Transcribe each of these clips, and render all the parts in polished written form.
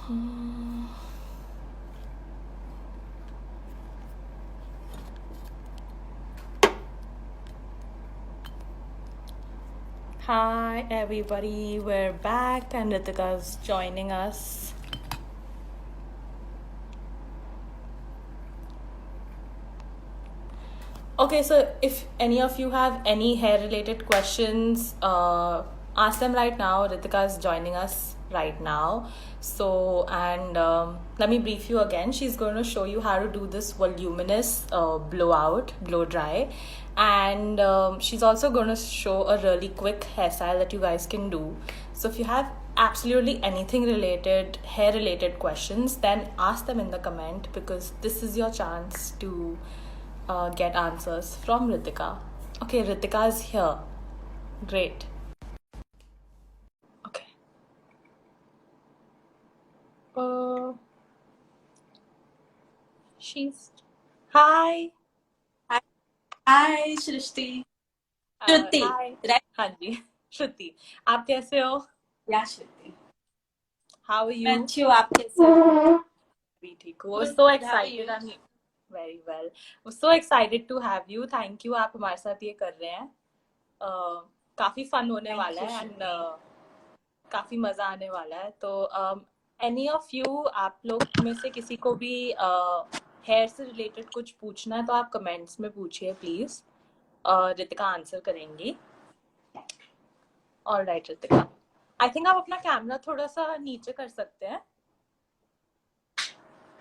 Hi everybody, we're back and Ritika's joining us. Okay, so if any of you have any hair related questions, ask them right now. Ritika is joining us right now. So, and let me brief you again. She's going to show you how to do this voluminous blow dry. And she's also going to show a really quick hairstyle that you guys can do. So, if you have absolutely anything hair related questions, then ask them in the comment because this is your chance to get answers from Ritika. Okay, Ritika is here. Great. Okay. She's. Hi. Hi Srishti Shruti Hi. Right हाँ जी श्रुति आप कैसे हो या श्रुति How are मैं you? अच्छी हूँ आप कैसे हो भी ठीक हूँ. Good, So good. How are excited. you? I'm very well. So excited to have you. Thank you आप हमारे साथ ये कर रहे हैं. काफी फन होने Thank वाला you, है and Shruti. काफी मजा आने वाला है. तो एनी ऑफ यू आप लोग में से किसी को भी हेयर से रिलेटेड कुछ पूछना है तो आप कमेंट्स में पूछिए प्लीज. रितिका आंसर करेंगी. ऑलराइट रितिका. आई थिंक आप अपना कैमरा थोड़ा सा नीचे कर सकते हैं.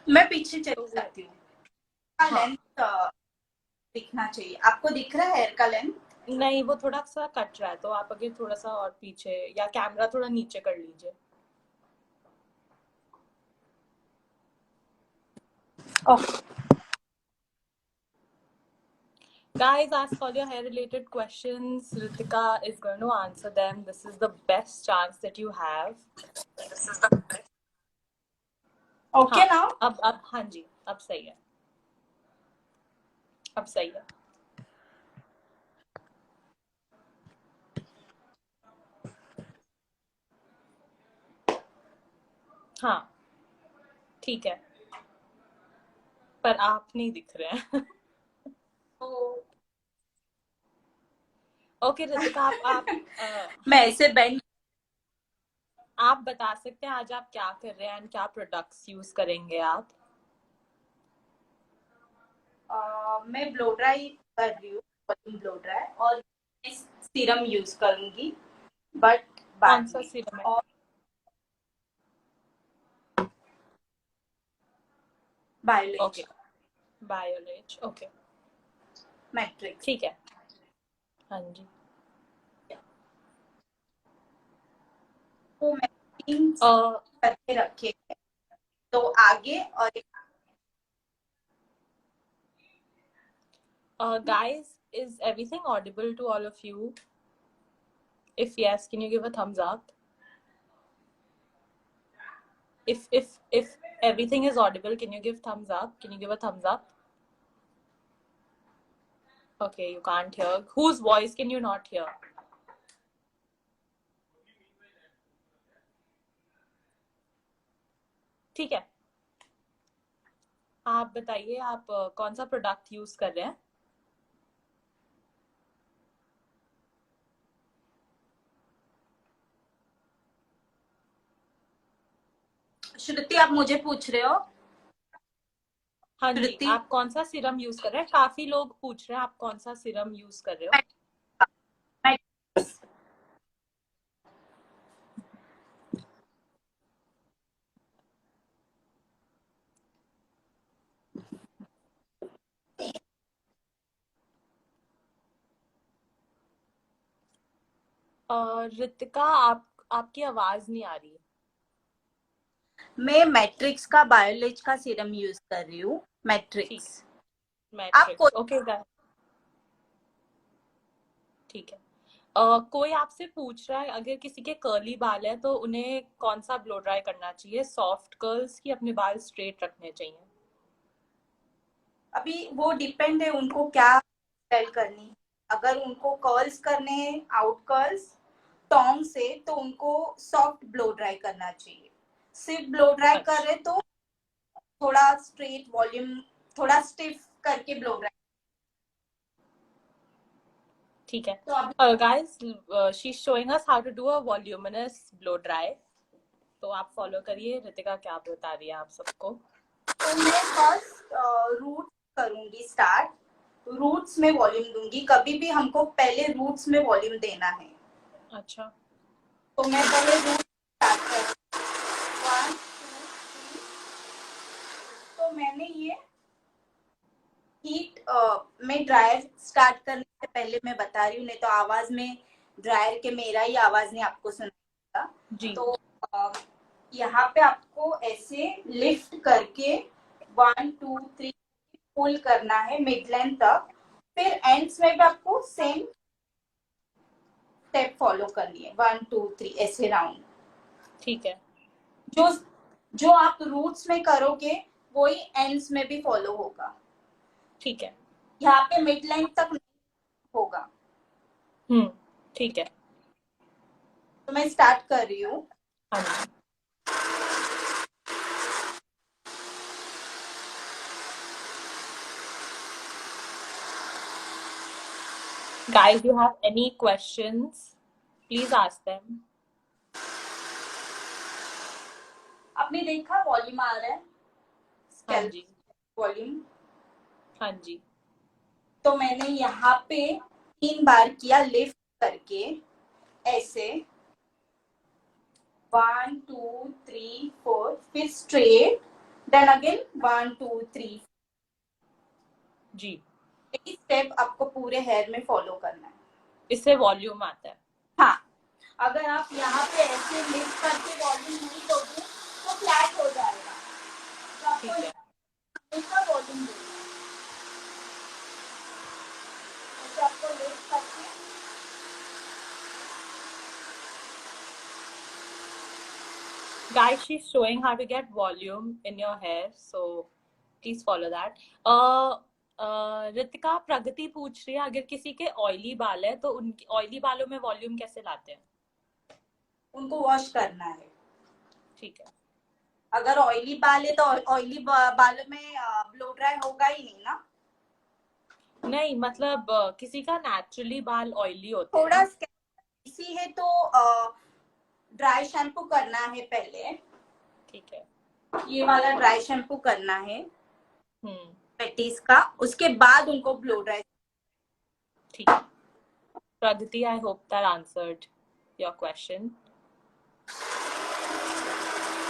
मैं पीछे चली जाती हूँ. हाँ. लेंथ दिखना चाहिए. आपको दिख रहा है हेयर का लेंथ? नहीं वो थोड़ा सा कट रहा है तो आप अगर थोड़ा सा और पीछे या कैमरा थोड़ा नीचे कर लीजिए. Okay. Guys, ask all your hair related questions. Ritika is going to answer them. This is the best chance that you have. Okay हाँ, नाउ अब हाँ जी अब सही है. अब सही है. हाँ ठीक है पर आप नहीं दिख रहे हैं. ओके रितिका आप मैं ऐसे बेंड आप बता सकते हैं आज आप क्या कर रहे हैं एंड क्या प्रोडक्ट्स यूज करेंगे आप. मैं ब्लो ड्राई कर रही हूँ. ब्लो ड्राई और सीरम यूज करूंगी बट कौन सा सीरम है? Biolage. Okay Biolage. Okay Matrix. ठीक है. हाँ जी. तो मैं 3 करके रखे हैं. तो आगे और guys, is everything audible to all of you? If yes, can you give a thumbs up? If everything is audible, can you give thumbs up? Can you give a thumbs up? Okay, you can't hear. Whose voice can you not hear? ठीक है. आप बताइए आप कौन सा product use कर रहे हैं. श्रुति आप मुझे पूछ रहे हो? हाँ जी आप कौन सा सीरम यूज कर रहे हैं. काफी लोग पूछ रहे हैं आप कौन सा सीरम यूज कर रहे हो. रितिका आपकी आवाज नहीं आ रही. मैं मैट्रिक्स का बायोलेज का सीरम यूज कर रही हूँ. मैट्रिक्स. मैट्रिक्स. ओके ठीक है. कोई आपसे पूछ रहा है अगर किसी के कर्ली बाल है तो उन्हें कौन सा ब्लो ड्राई करना चाहिए. सॉफ्ट कर्ल्स की अपने बाल स्ट्रेट रखने चाहिए. अभी वो डिपेंड है उनको क्या स्टाइल करनी. अगर उनको कर्ल्स करने आउट कर्ल्स टॉन्ग से तो उनको सॉफ्ट ब्लो ड्राई करना चाहिए. सिर्फ ब्लो ड्राई अच्छा, कर रहे तो थोड़ा स्ट्रेट वॉल्यूम, थोड़ा स्टिफ करके ब्लो ड्राई। ठीक है। तो अब guys, she is showing us how to do a voluminous blow dry. तो आप फॉलो करिए रितिका क्या बता रही है आप सबको। तो मैं फर्स्ट रूट करूंगी स्टार्ट, रूट्स में वॉल्यूम दूंगी। कभी भी हमको पहले रूट्स में वॉल्यूम देना है। अच्छा, तो मैं पहले रूट स्टार्ट करूंगी, 1 2 3। तो मैंने ये हीट में ड्रायर स्टार्ट करने से पहले मैं बता रही हूँ, नहीं तो आवाज में ड्रायर के मेरा ही आवाज नहीं आपको सुनाई। जी तो यहाँ पे आपको ऐसे लिफ्ट करके 1 2 3 पुल करना है मिड लेंथ तक। फिर एंड्स में भी आपको सेम स्टेप फॉलो करनी है, 1 2 3 ऐसे राउंड। ठीक है, जो जो आप रूट्स में करोगे वही एंड्स में भी फॉलो होगा। ठीक है। यहाँ पे मिड लेंथ तक नहीं होगा। ठीक है। तो मैं स्टार्ट कर रही हूँ। हाँ जी। Guys, you have any questions? Please ask them. आपने देखा वॉल्यूम आ रहा है, हाँ स्केल जी, वॉल्यूम। हाँ जी। तो मैंने यहाँ पे 3 बार किया लिफ्ट करके ऐसे, 1 2 3 4, फिर स्ट्रेट, देन अगेन 1 2 3। जी, यही स्टेप आपको पूरे हेयर में फॉलो करना है। इससे वॉल्यूम आता है। हाँ, अगर आप यहाँ पे ऐसे लिफ्ट करके वॉल्यूम नहीं दोगे तो फ्लैट हो जाएगा। तो आपको ठीक है। हमेशा वॉल्यूम देना है। ऐसे आपको लिफ्ट करके, Guys, she's showing how to get volume in your hair, so please follow that. Ritika, प्रगति पूछ रही है अगर किसी के ऑयली बाल है तो उनकी ऑयली बालों में वॉल्यूम कैसे लाते हैं? उनको वॉश करना है। ठीक है। अगर ऑयली बाल है तो ऑयली बालों में ब्लो ड्राई होगा ही नहीं ना। नहीं मतलब किसी का नेचुरली बाल ऑयली होते हैं थोड़ा ना। स्कैल्पी है तो ड्राई शैम्पू करना है पहले। ठीक है। ये वाला ड्राई शैम्पू करना है हम्म। पेटीज का, उसके बाद उनको ब्लो ड्राई। ठीक है। Pragati, I hope that answered your question.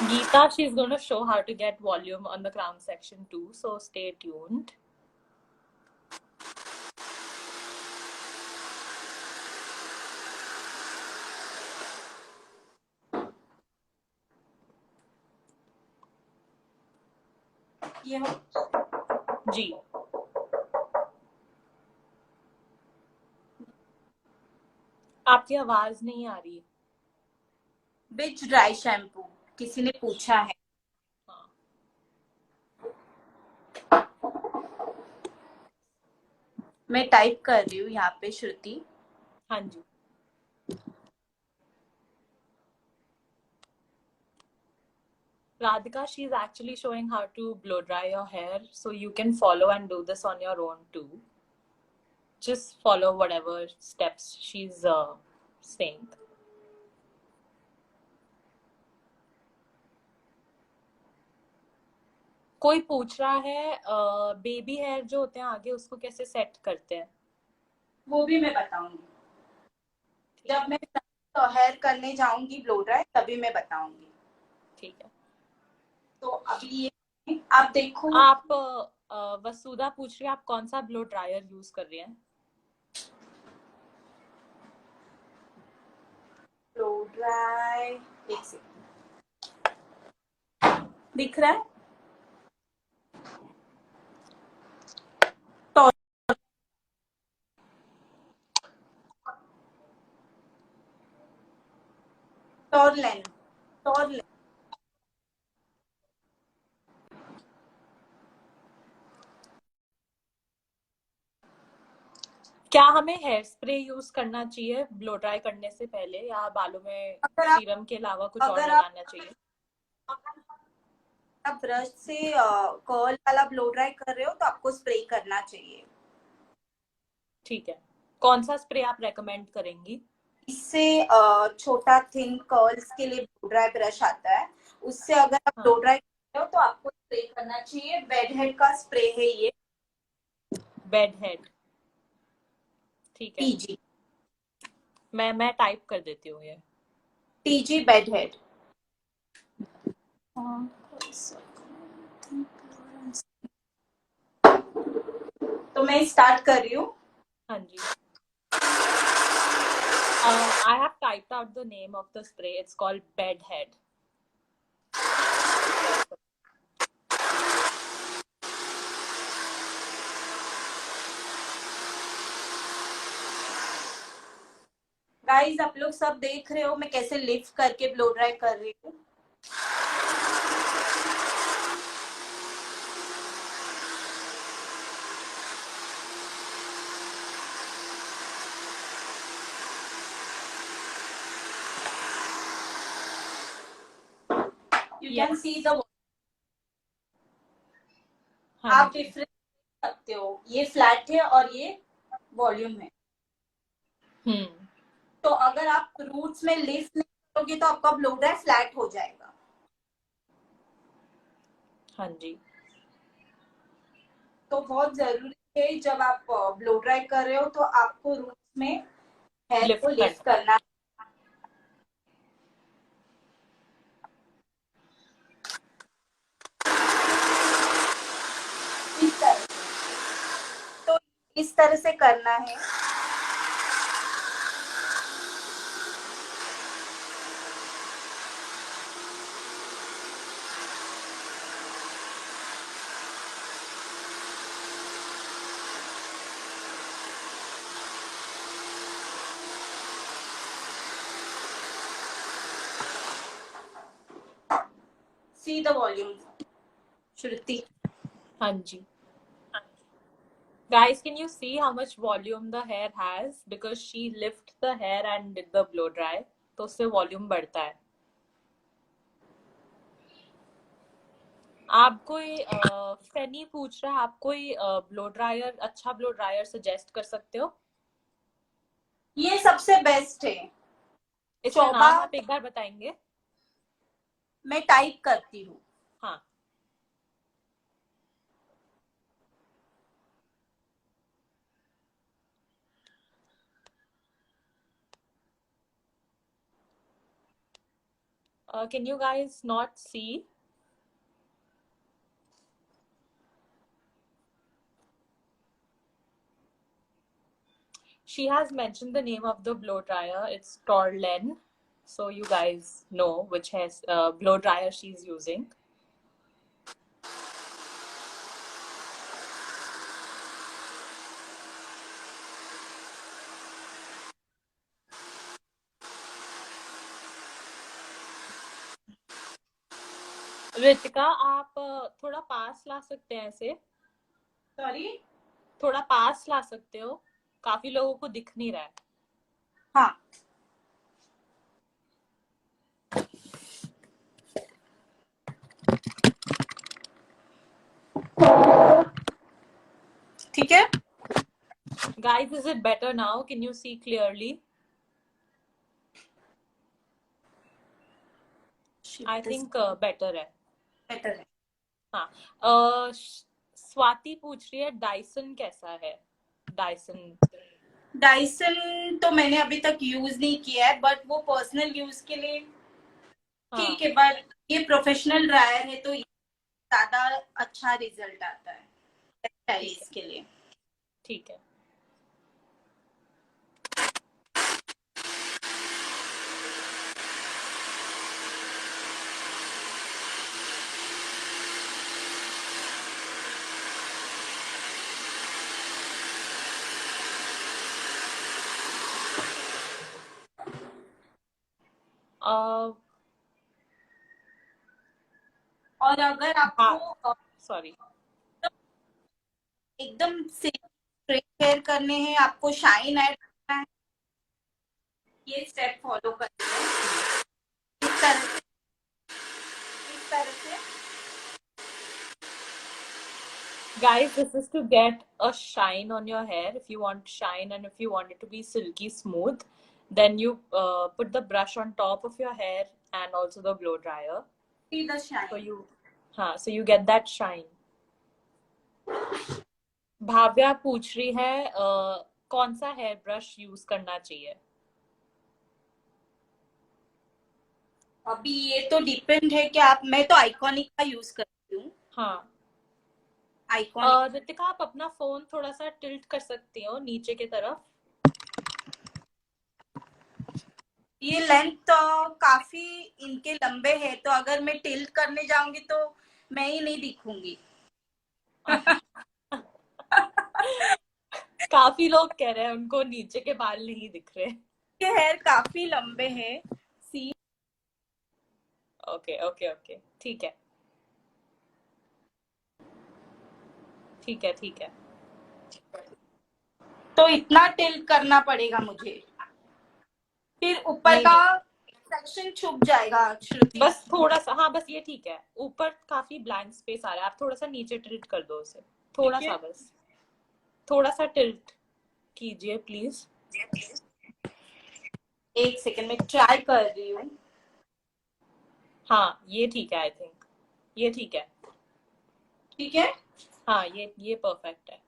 Geeta, she's going to show how to get volume on the crown section too, so stay tuned. ये हो, जी, आपकी आवाज नहीं आ रही। विच ड्राई शैम्पू किसी ने पूछा है। हाँ, मैं टाइप कर रही हूँ यहाँ पे श्रुति। हाँ जी। Radhika, she's actually showing how to blow dry your hair, so you can follow and do this on your own too. Just follow whatever steps she's saying. कोई पूछ रहा है बेबी हेयर जो होते हैं आगे उसको कैसे सेट करते हैं? वो भी मैं बताऊंगी ठीक जब है। मैं तो हेयर करने जाऊंगी ब्लो ड्राई, तभी मैं बताऊंगी। ठीक है। तो अभी ये आप देखो। आप वसुधा पूछ रही है आप कौन सा ब्लो ड्रायर यूज कर रही हैं? ब्लो ड्राई, एक सेकंड, दिख रहा है? टॉरलेन, टॉरलेन। क्या हमें हेयर स्प्रे यूज करना चाहिए ब्लो ड्राई करने से पहले या बालों में अगर आप सीरम के अलावा कुछ और अगर आप लगाना चाहिए? आप ब्रश से कर्ल वाला ब्लो ड्राई कर रहे हो तो आपको स्प्रे करना चाहिए। ठीक है, कौन सा स्प्रे आप रेकमेंड करेंगी? इससे छोटा थिन कर्ल्स के लिए ब्लो ड्राई ब्रश आता है, उससे अगर आप ब्लो हाँ, ड्राई करते हो तो आपको स्प्रे करना चाहिए। बेड हेड का स्प्रे है ये, बेड हेड। ठीक है, टीजी। मैं टाइप कर देती हूँ ये। TG bed head. तो मैं स्टार्ट कर रही हूँ। हाँ जी। I have typed out the name of the spray. It's called Bedhead. Guys आप लोग सब देख रहे हो मैं कैसे लिफ्ट करके ब्लो ड्राई कर रही हूँ। You can Yes. See the, हाँ आप जी। डिफरेंस देख सकते हो, ये फ्लैट है और ये वॉल्यूम है। हम्म। तो अगर आप रूट्स में लिफ्ट नहीं करोगे तो आपका ब्लो ड्राई फ्लैट हो जाएगा। हाँ जी। तो बहुत जरूरी है जब आप ब्लो ड्राई कर रहे हो तो आपको रूट्स में हेयर को लिफ्ट लिफ्ट करना। करना। इस तरह से, तो इस तरह से करना है। सी द वॉल्यूम श्रुति। हाँ जी। Guys, can you see how much volume the hair has? Because she lifted the hair and did the blow dry. तो उससे वॉल्यूम बढ़ता है। आप कोई फैनी पूछ रहा है, आप कोई ब्लो ड्रायर, अच्छा ब्लो ड्रायर सजेस्ट कर सकते हो? ये सबसे बेस्ट है। इसका शोभा, नाम आप एक बार बताएंगे? मैं टाइप करती हूँ। हाँ। Can you guys not see? She has mentioned the name of the blow dryer. It's Torlen. So you guys know which has blow dryer she's using. Ritika, आप थोड़ा पास ला सकते हैं ऐसे? सॉरी। थोड़ा पास ला सकते हो? काफी लोगों को दिख नहीं रहा है। हाँ, ठीक है। Guys, is it better now? Can you see clearly? I think better है। बेटर है। हाँ। स्वाति पूछ रही है डाइसन कैसा है? डाइसन। डाइसन तो मैंने अभी तक यूज नहीं किया है, बट वो पर्सनल यूज के लिए ठीक हाँ। है, बट ये प्रोफेशनल ड्रायर है तो ज्यादा अच्छा रिजल्ट आता है ठीक है। इसके लिए। ठीक है। uh, और अगर हाँ, आपको सॉरी। एकदम से स्ट्रेट हेयर करने हैं, आपको शाइन ऐड करना है, ये स्टेप फॉलो करना है। इस तरह से इस तरह से। Guys, this is to get a shine on your hair. If you want shine and if you want it to be silky smooth, then you put the brush on top of your hair and also the blow dryer. See the So shine. so you get that shine. Bhavya पूछ रही है कौन सा hair brush use करना चाहिए? अभी ये तो डिपेंड है कि आप, मैं तो आइकॉनिक का यूज करती हूँ। हाँ, आइकॉनिक। रितिका आप अपना फोन थोड़ा सा टिल्ट कर सकती हो नीचे की तरफ। ये लेंथ तो काफी इनके लंबे है, तो अगर मैं टिल्ट करने जाऊंगी तो मैं ही नहीं दिखूंगी। काफी लोग कह रहे हैं उनको नीचे के बाल नहीं दिख रहे। ये हेयर काफी लंबे हैं। सी। ओके ओके ओके, ठीक है ठीक है ठीक है। तो इतना टिल्ट करना पड़ेगा मुझे, फिर ऊपर नहीं का नहीं, सेक्शन छुप जाएगा श्रुति। बस थोड़ा सा, हाँ बस ये ठीक है। ऊपर काफी ब्लैंक स्पेस आ रहा है, आप थोड़ा सा नीचे टिल्ट कर दो उसे, थोड़ा सा, बस थोड़ा सा टिल्ट कीजिए प्लीज। एक सेकंड में ट्राई कर रही हूँ। हाँ ये ठीक है, आई थिंक ये ठीक है। ठीक है। हाँ ये परफेक्ट है।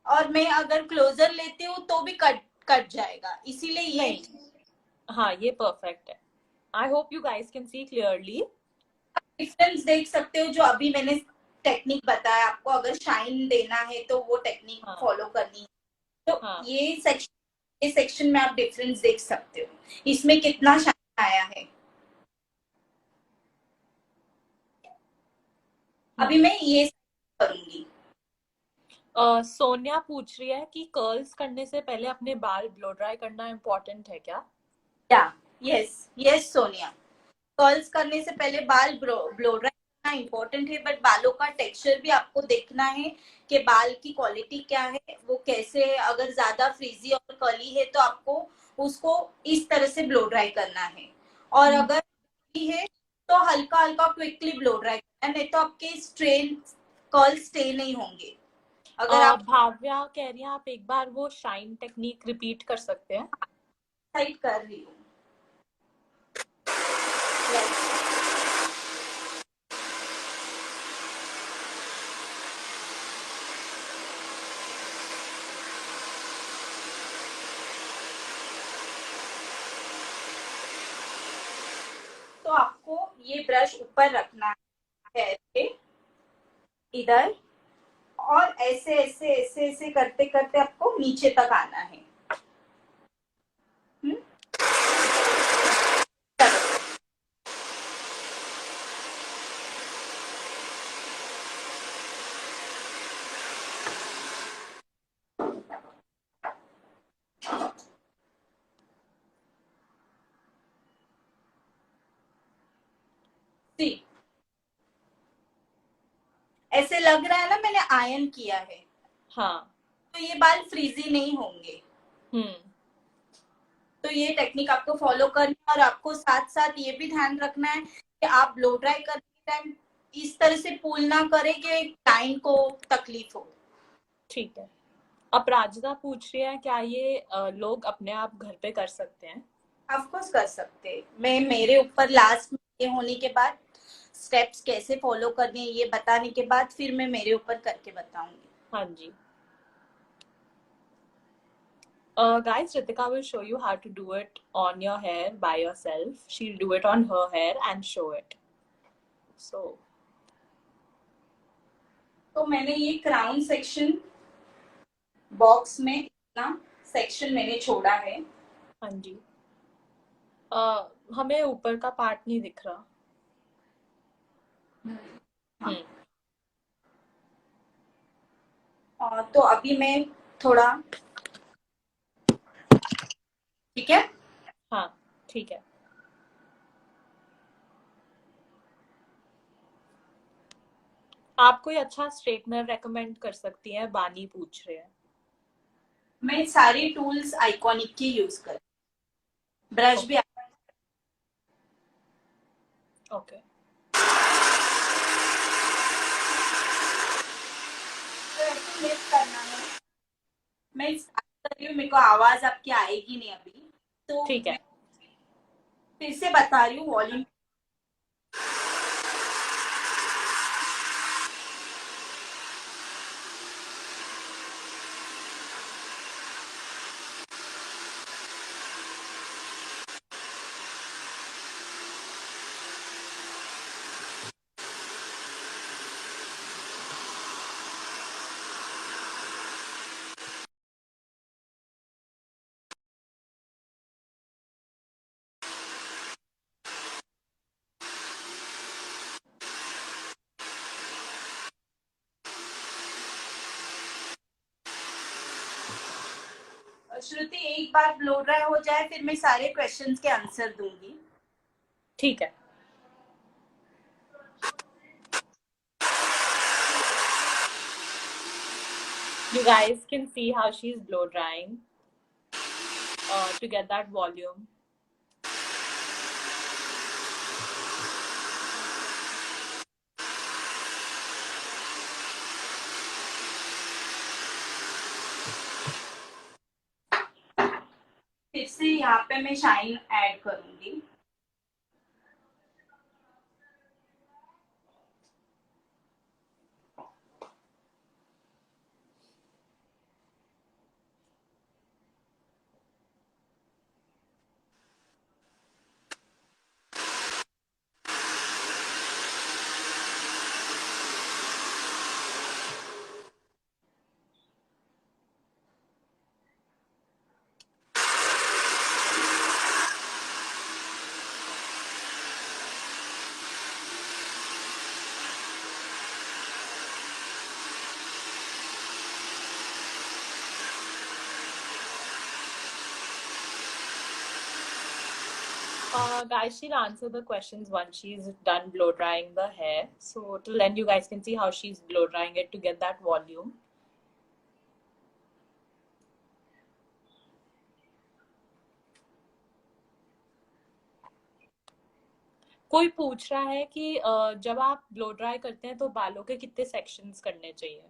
और मैं अगर क्लोजर लेती हूँ तो भी कट कट जाएगा, इसीलिए ये नहीं, हाँ ये परफेक्ट है। I hope you guys can see clearly. Difference देख सकते हो। जो अभी मैंने टेक्निक बताया आपको, अगर शाइन देना है तो वो टेक्निक हाँ फॉलो करनी है। तो हाँ ये सेक्शन में आप डिफरेंस देख सकते हो, इसमें कितना शाइन आया है। अभी मैं ये करूंगी। सोनिया पूछ रही है कि कर्ल्स करने से पहले अपने बाल ब्लो ड्राई करना इम्पोर्टेंट है क्या? या यस यस सोनिया, कर्ल्स करने से पहले बाल ब्लो ड्राई करना इम्पोर्टेंट है, बट बालों का टेक्सचर भी आपको देखना है कि बाल की क्वालिटी क्या है, वो कैसे है। अगर ज्यादा फ्रीजी और कर्ली है तो आपको उसको इस तरह से ब्लो ड्राई करना है, और अगर है तो हल्का हल्का क्विकली ब्लो ड्राई करना है, नहीं तो आपके स्ट्रेन कर्ल स्टे नहीं होंगे। अगर आप भाव्या कह रही है आप एक बार वो शाइन टेक्निक रिपीट कर सकते हैं? साइड कर रही हूँ। तो आपको ये ब्रश ऊपर रखना है इधर, और ऐसे ऐसे ऐसे ऐसे करते करते आपको नीचे तक आना है। सी, ऐसे लग रहा है ना मैंने आयन किया है, हाँ। तो ये बाल फ्रीजी नहीं होंगे। तो ये टेक्निक आपको फॉलो करनी है, और आपको साथ साथ ये भी ध्यान रखना है कि आप ब्लो ड्राई करने के टाइम इस तरह से पुल ना करें कि क्लाइंट को तकलीफ हो। ठीक है। अपराजिता पूछ रही है क्या ये लोग अपने आप घर पे कर सकते हैं? ऑफ कोर्स कर सकते हैं। मैं मेरे ऊपर लास्ट में ये होने के बाद स्टेप्स कैसे फॉलो करने हैं ये बताने के बाद फिर मैं मेरे ऊपर करके बताऊंगी। हाँ जी। Guys, Ritika will show you how to do it on your hair by yourself. She'll do it on her hair and show it. So, तो मैंने ये क्राउन सेक्शन बॉक्स में इतना सेक्शन मैंने छोड़ा है। हाँ जी। हमें ऊपर का पार्ट नहीं दिख रहा। तो अभी मैं थोड़ा, ठीक है। हाँ ठीक है। आप कोई अच्छा स्ट्रेटनर रेकमेंड कर सकती हैं? बानी पूछ रहे हैं। मैं सारी टूल्स आइकॉनिक की यूज कर, ब्रश भी। ओके। क्लिप करना है। मैं स्टार्ट कर रही हूँ, मेरे को आवाज आपकी आएगी नहीं अभी, तो ठीक मैं है। फिर से बता रही हूँ वॉल्यूम। श्रुति एक बार ब्लो ड्राई हो जाए फिर मैं सारे क्वेश्चंस के आंसर दूंगी। ठीक है। You guys can see how she's blow drying to get that volume. फिर से यहाँ पे मैं शाइन ऐड करूंगी। Guys, she'll answer the questions once she's done blow drying the hair. So till then, you guys can see how she's blow drying it to get that volume. कोई पूछ रहा है कि जब आप ब्लो ड्राई करते हैं तो बालों के कितने सेक्शंस करने चाहिए?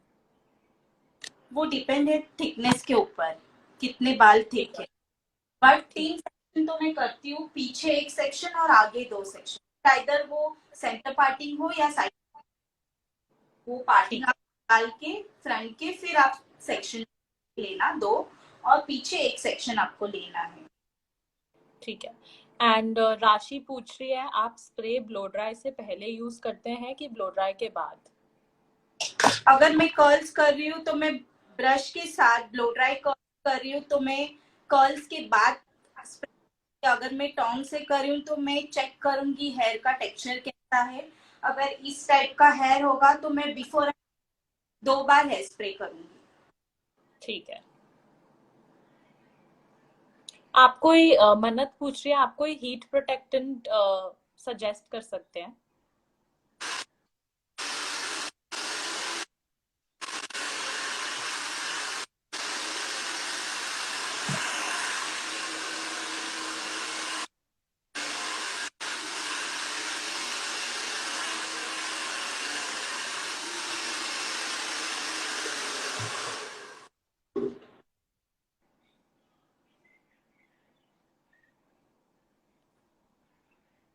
वो डिपेंड है थिकनेस के ऊपर, कितने बाल थिक है। बट 3 सेक्शन तो मैं करती हूँ, पीछे एक सेक्शन और आगे 2 सेक्शन। आइदर वो सेंटर पार्टिंग हो या साइड, वो पार्टिंग ठीक आप है। डाल के फ्रंट के फिर आप सेक्शन लेना 2, और पीछे एक सेक्शन आपको लेना है। ठीक है। एंड राशि पूछ रही है, आप स्प्रे ब्लो ड्राई से पहले यूज करते हैं कि ब्लो ड्राई के बाद? अगर मैं कर्ल्स कर रही हूँ तो मैं ब्रश के साथ, ब्लो ड्राई कर्ल्स कर रही हूँ तो मैं कर्ल्स के बाद, अगर मैं टोंग से कर रही हूँ तो मैं चेक करूंगी हेयर का टेक्सचर कैसा है। अगर इस टाइप का हेयर होगा तो मैं बिफोर 2 बार हेयर स्प्रे करूंगी। ठीक है। आप कोई मन्नत पूछ रही है, आप कोई हीट प्रोटेक्टेंट सजेस्ट कर सकते हैं?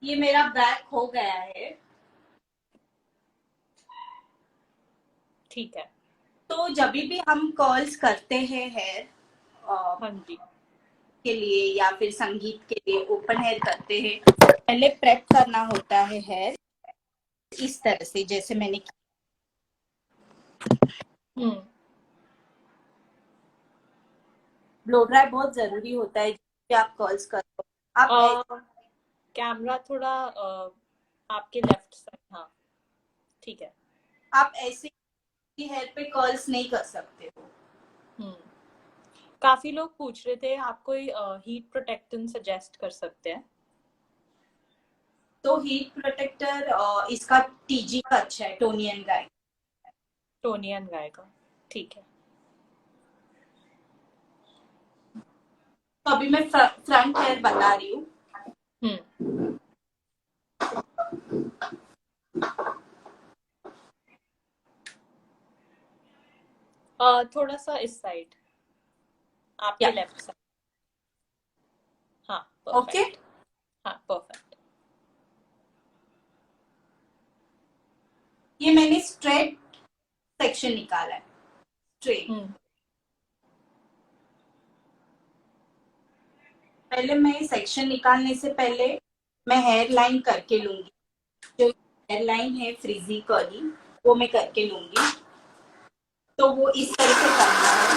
ये मेरा ब्लैक हो गया है। ठीक है। तो जब भी हम कर्ल्स करते हैं हेयर हाँ जी। के लिए या फिर संगीत के लिए ओपन हेयर करते हैं, पहले प्रेप करना होता है हेयर इस तरह से जैसे मैंने किया। ब्लो ड्राई बहुत जरूरी होता है जब आप कर्ल्स करते हो। आप कैमरा थोड़ा आपके लेफ्ट साइड, हाँ ठीक है। आप ऐसे हेयर पे कर्ल्स नहीं कर सकते हो। काफी लोग पूछ रहे थे, आप कोई हीट प्रोटेक्टेंट सजेस्ट कर सकते हैं? तो हीट प्रोटेक्टर इसका टीजी का अच्छा है, टोनियन का है। टोनियन गाय का, ठीक है। तो अभी मैं फ्रंट हेयर बता रही हूँ। थोड़ा सा इस साइड, या आपके लेफ्ट साइड। हाँ ओके। परफेक्ट। हाँ परफेक्ट। ये मैंने स्ट्रेट सेक्शन निकाला है, स्ट्रेट। हम्म। पहले मैं सेक्शन निकालने से पहले मैं हेयर लाइन करके लूंगी। जो हेयर लाइन है फ्रीजी कर्ली, वो मैं करके लूंगी। तो वो इस तरह से करना है,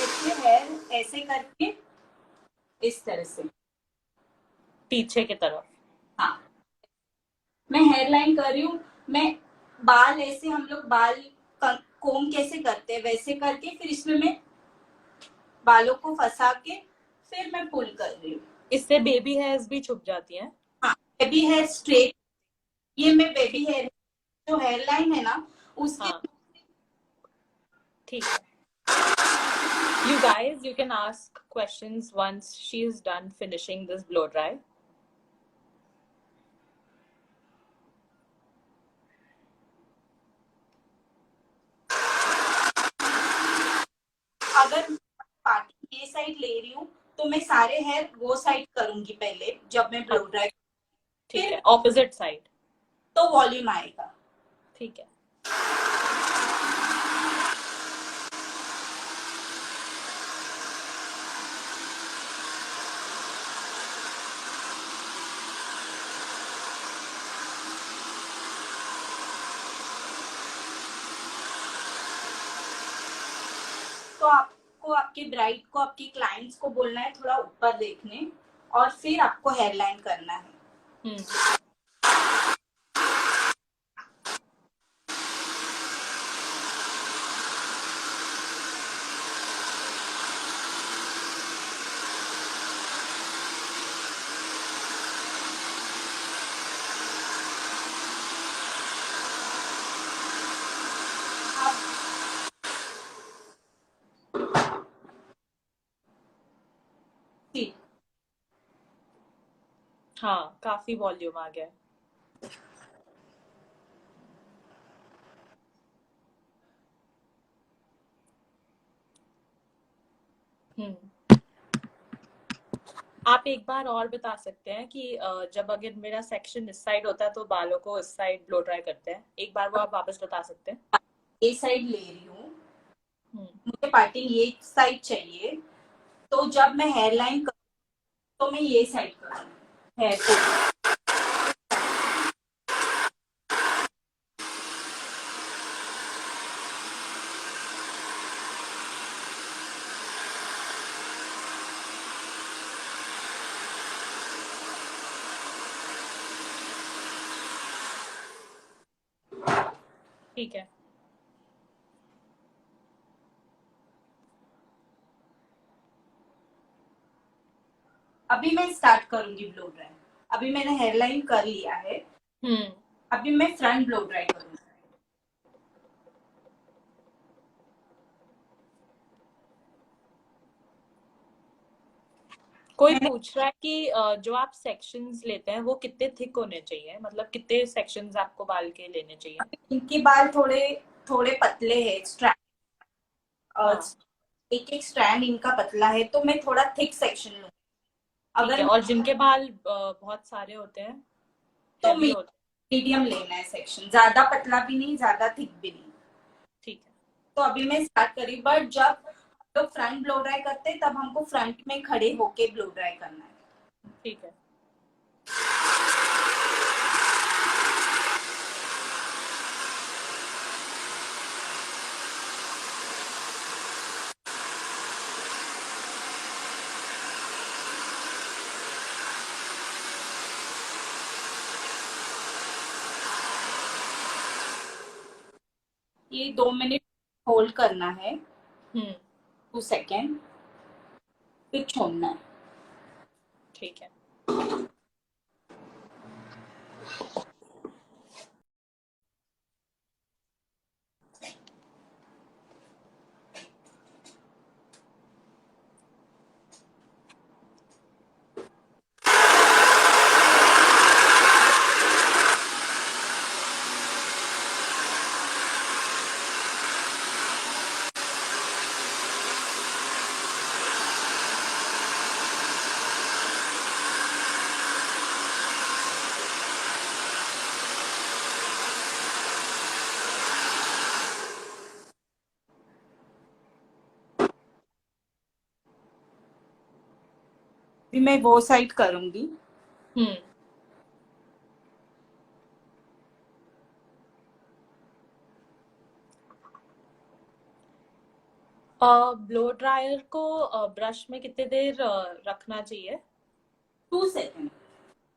ऐसे हेयर ऐसे करके, इस तरह से। पीछे की तरफ। हाँ, मैं हेयर लाइन कर रही हूँ। मैं बाल ऐसे, हम लोग बाल कोम कैसे करते हैं वैसे करके, फिर इसमें मैं बालों को फंसा के फिर मैं पुल कर रही हूँ। इससे बेबी हेयर्स भी छुप जाती हैं। हाँ, बेबी हेयर स्ट्रेट। ये मैं बेबी हेयर, जो हेयर लाइन है ना उसके। हाँ ठीक है। You guys, you can ask questions once she is done finishing this blow dry. अगर पार्टी ये साइड ले रही हूँ तो मैं सारे हेयर वो साइड करूंगी पहले जब मैं ब्लो ड्राई। ठीक फिर है, ऑपोजिट साइड। तो वॉल्यूम आएगा। ठीक है। तो आपको आपके ब्राइड को, आपकी क्लाइंट्स को बोलना है थोड़ा ऊपर देखने, और फिर आपको हेयर लाइन करना है। हम्म। ठीक। हाँ काफी वॉल्यूम आ गया है। हम्म। आप एक बार और बता सकते हैं कि जब अगर मेरा सेक्शन इस साइड होता है तो बालों को इस साइड ब्लो ड्राई करते हैं, एक बार वो आप वापस बता सकते हैं? ये साइड ले रही हूँ, हम्म। मुझे पार्टिंग ये साइड चाहिए। तो जब मैं हेयर लाइन करूँ तो मैं ये साइड करूँ हेयर को। ठीक है। अभी मैं स्टार्ट करूंगी ब्लो ड्राई। अभी मैंने हेयर लाइन कर लिया है, हम्म। अभी मैं फ्रंट ब्लो ड्राई करूंगी। कोई मैंने पूछ रहा है कि जो आप सेक्शंस लेते हैं वो कितने थिक होने चाहिए, मतलब कितने सेक्शंस आपको बाल के लेने चाहिए? इनके बाल थोड़े थोड़े पतले हैं, हाँ एक एक स्ट्रैंड इनका पतला है, तो मैं थोड़ा थिक सेक्शन लूँ। ठीक है। अगर और जिनके बाल बहुत सारे होते हैं, तो हैवी होते हैं? मीडियम लेना है सेक्शन, ज्यादा पतला भी नहीं ज्यादा थिक भी नहीं। ठीक है। तो अभी मैं स्टार्ट करी, बट जब हम लोग फ्रंट ब्लो ड्राई करते हैं तब हमको फ्रंट में खड़े होके ब्लो ड्राई करना है। ठीक है। ये 2 मिनट होल्ड करना है, हम्म। 2 सेकेंड, फिर छोड़ना है। ठीक है। भी मैं वो साइड करूंगी। हम्म ब्लो ड्रायर को ब्रश में कितने देर रखना चाहिए? 2 सेकेंड।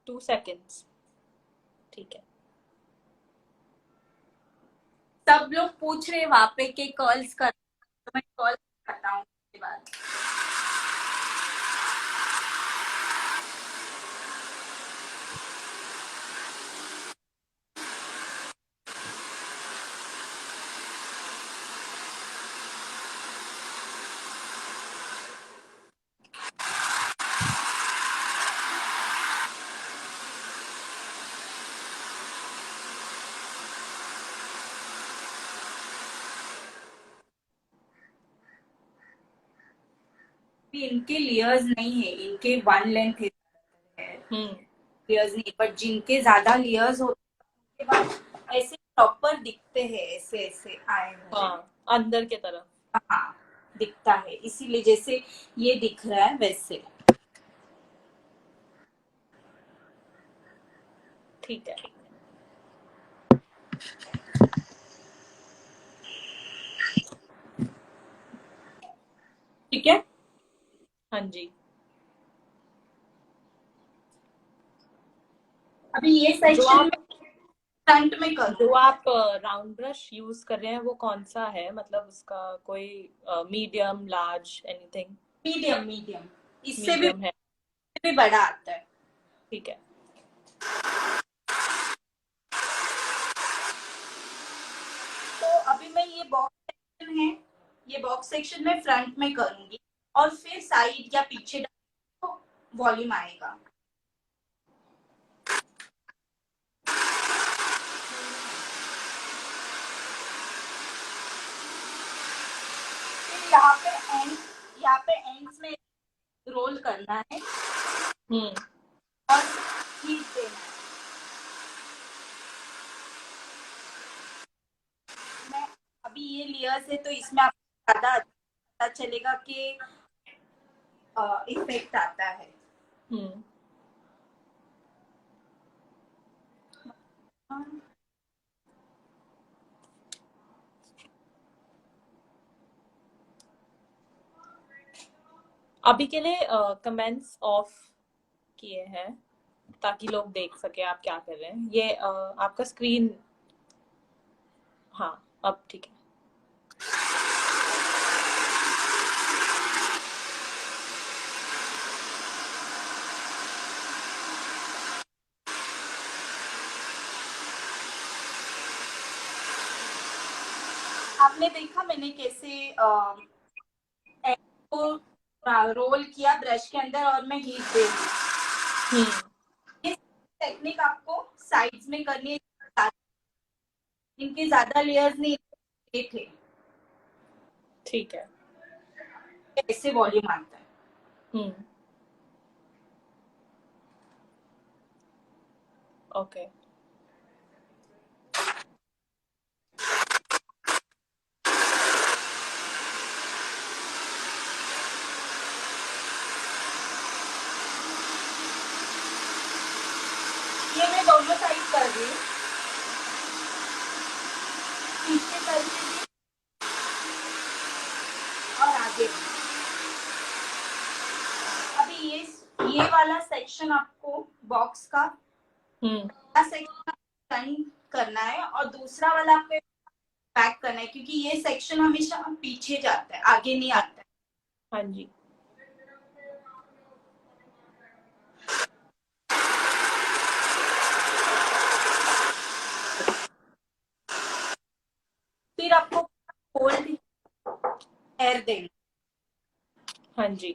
2 सेकेंड्स, ठीक है। सब लोग पूछ रहे वहां पे के कॉल्स कर, तो मैं कॉल करता हूँ उसके बाद। इनके लेयर्स नहीं है, इनके वन लेंथ है, हम्म लेयर्स नहीं, बट जिनके ज्यादा लेयर्स होते हैं उनके बाद ऐसे प्रॉपर दिखते हैं, ऐसे ऐसे आए हुए। हाँ, अंदर की तरफ। हाँ दिखता है, इसीलिए जैसे ये दिख रहा है वैसे। ठीक है। ठीक है, हाँ जी। अभी ये जो सेक्शन आप में फ्रंट में करूँ। जो आप राउंड ब्रश यूज कर रहे हैं वो कौन सा है? मतलब उसका कोई medium, large, anything? Medium medium, medium है, इससे भी बड़ा आता है। ठीक है। तो अभी मैं ये बॉक्स सेक्शन है, ये बॉक्स सेक्शन में फ्रंट में करूंगी और फिर साइड या पीछे तो वॉल्यूम आएगा। फिर यहाँ पे एंड्स में रोल करना है हम्म और खींच देना है। मैं अभी ये लेयर्स है तो इसमें आपको ज्यादा पता चलेगा कि इफेक्ट आता है। हम्म अभी के लिए कमेंट्स ऑफ किए हैं ताकि लोग देख सके आप क्या कर रहे हैं। ये आपका स्क्रीन, हाँ अब ठीक है। आपने देखा मैंने कैसे egg को रोल किया ब्रश के अंदर और मैं हीट दे दी। हम्म ये टेक्निक आपको साइड्स में करनी है, इनके ज्यादा लेयर्स नहीं थे, ठीक है। ऐसे वॉल्यूम आता है। हम्म ओके। ये मैं दोनों साइड कर रही हूँ, पीछे कर रही हूँ और आगे भी। अभी ये वाला सेक्शन आपको बॉक्स का हम्म सेक्शन टर्न करना है और दूसरा वाला आपको बैक करना है, क्योंकि ये सेक्शन हमेशा पीछे जाता है, आगे नहीं हाँ, आता है। हाँ जी। फिर आपको होल्ड एयर देना। हाँ जी।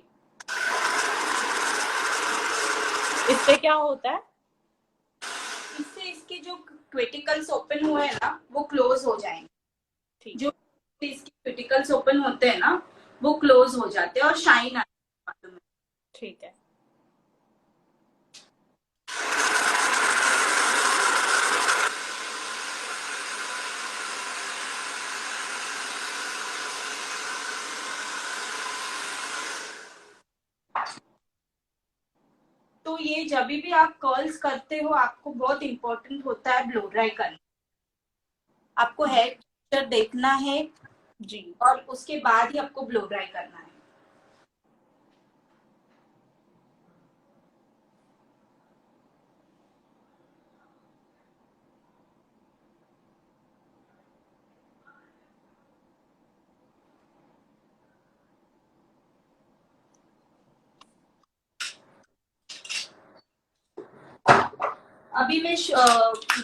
इससे क्या होता है? इससे इसके जो क्विटिकल्स ओपन हुए हैं ना वो क्लोज हो जाएंगे। ठीक जो है। इसके क्विटिकल्स ओपन होते हैं ना वो क्लोज हो जाते हैं और शाइन आती है। ठीक है। ये जब भी आप कर्ल्स करते हो आपको बहुत इंपॉर्टेंट होता है ब्लो ड्राई करना। आपको हेयर टेक्सचर देखना है जी। और उसके बाद ही आपको ब्लो ड्राई करना है। अभी मैं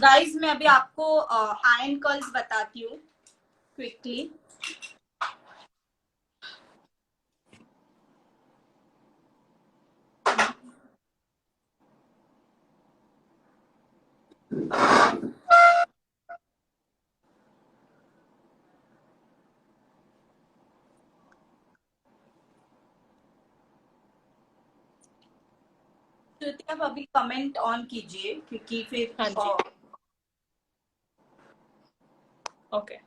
गाइस मैं अभी आपको आयन कर्ल्स बताती हूँ क्विकली। श्रुति आप अभी कमेंट ऑन कीजिए क्योंकि फिर हाँ जी। Okay.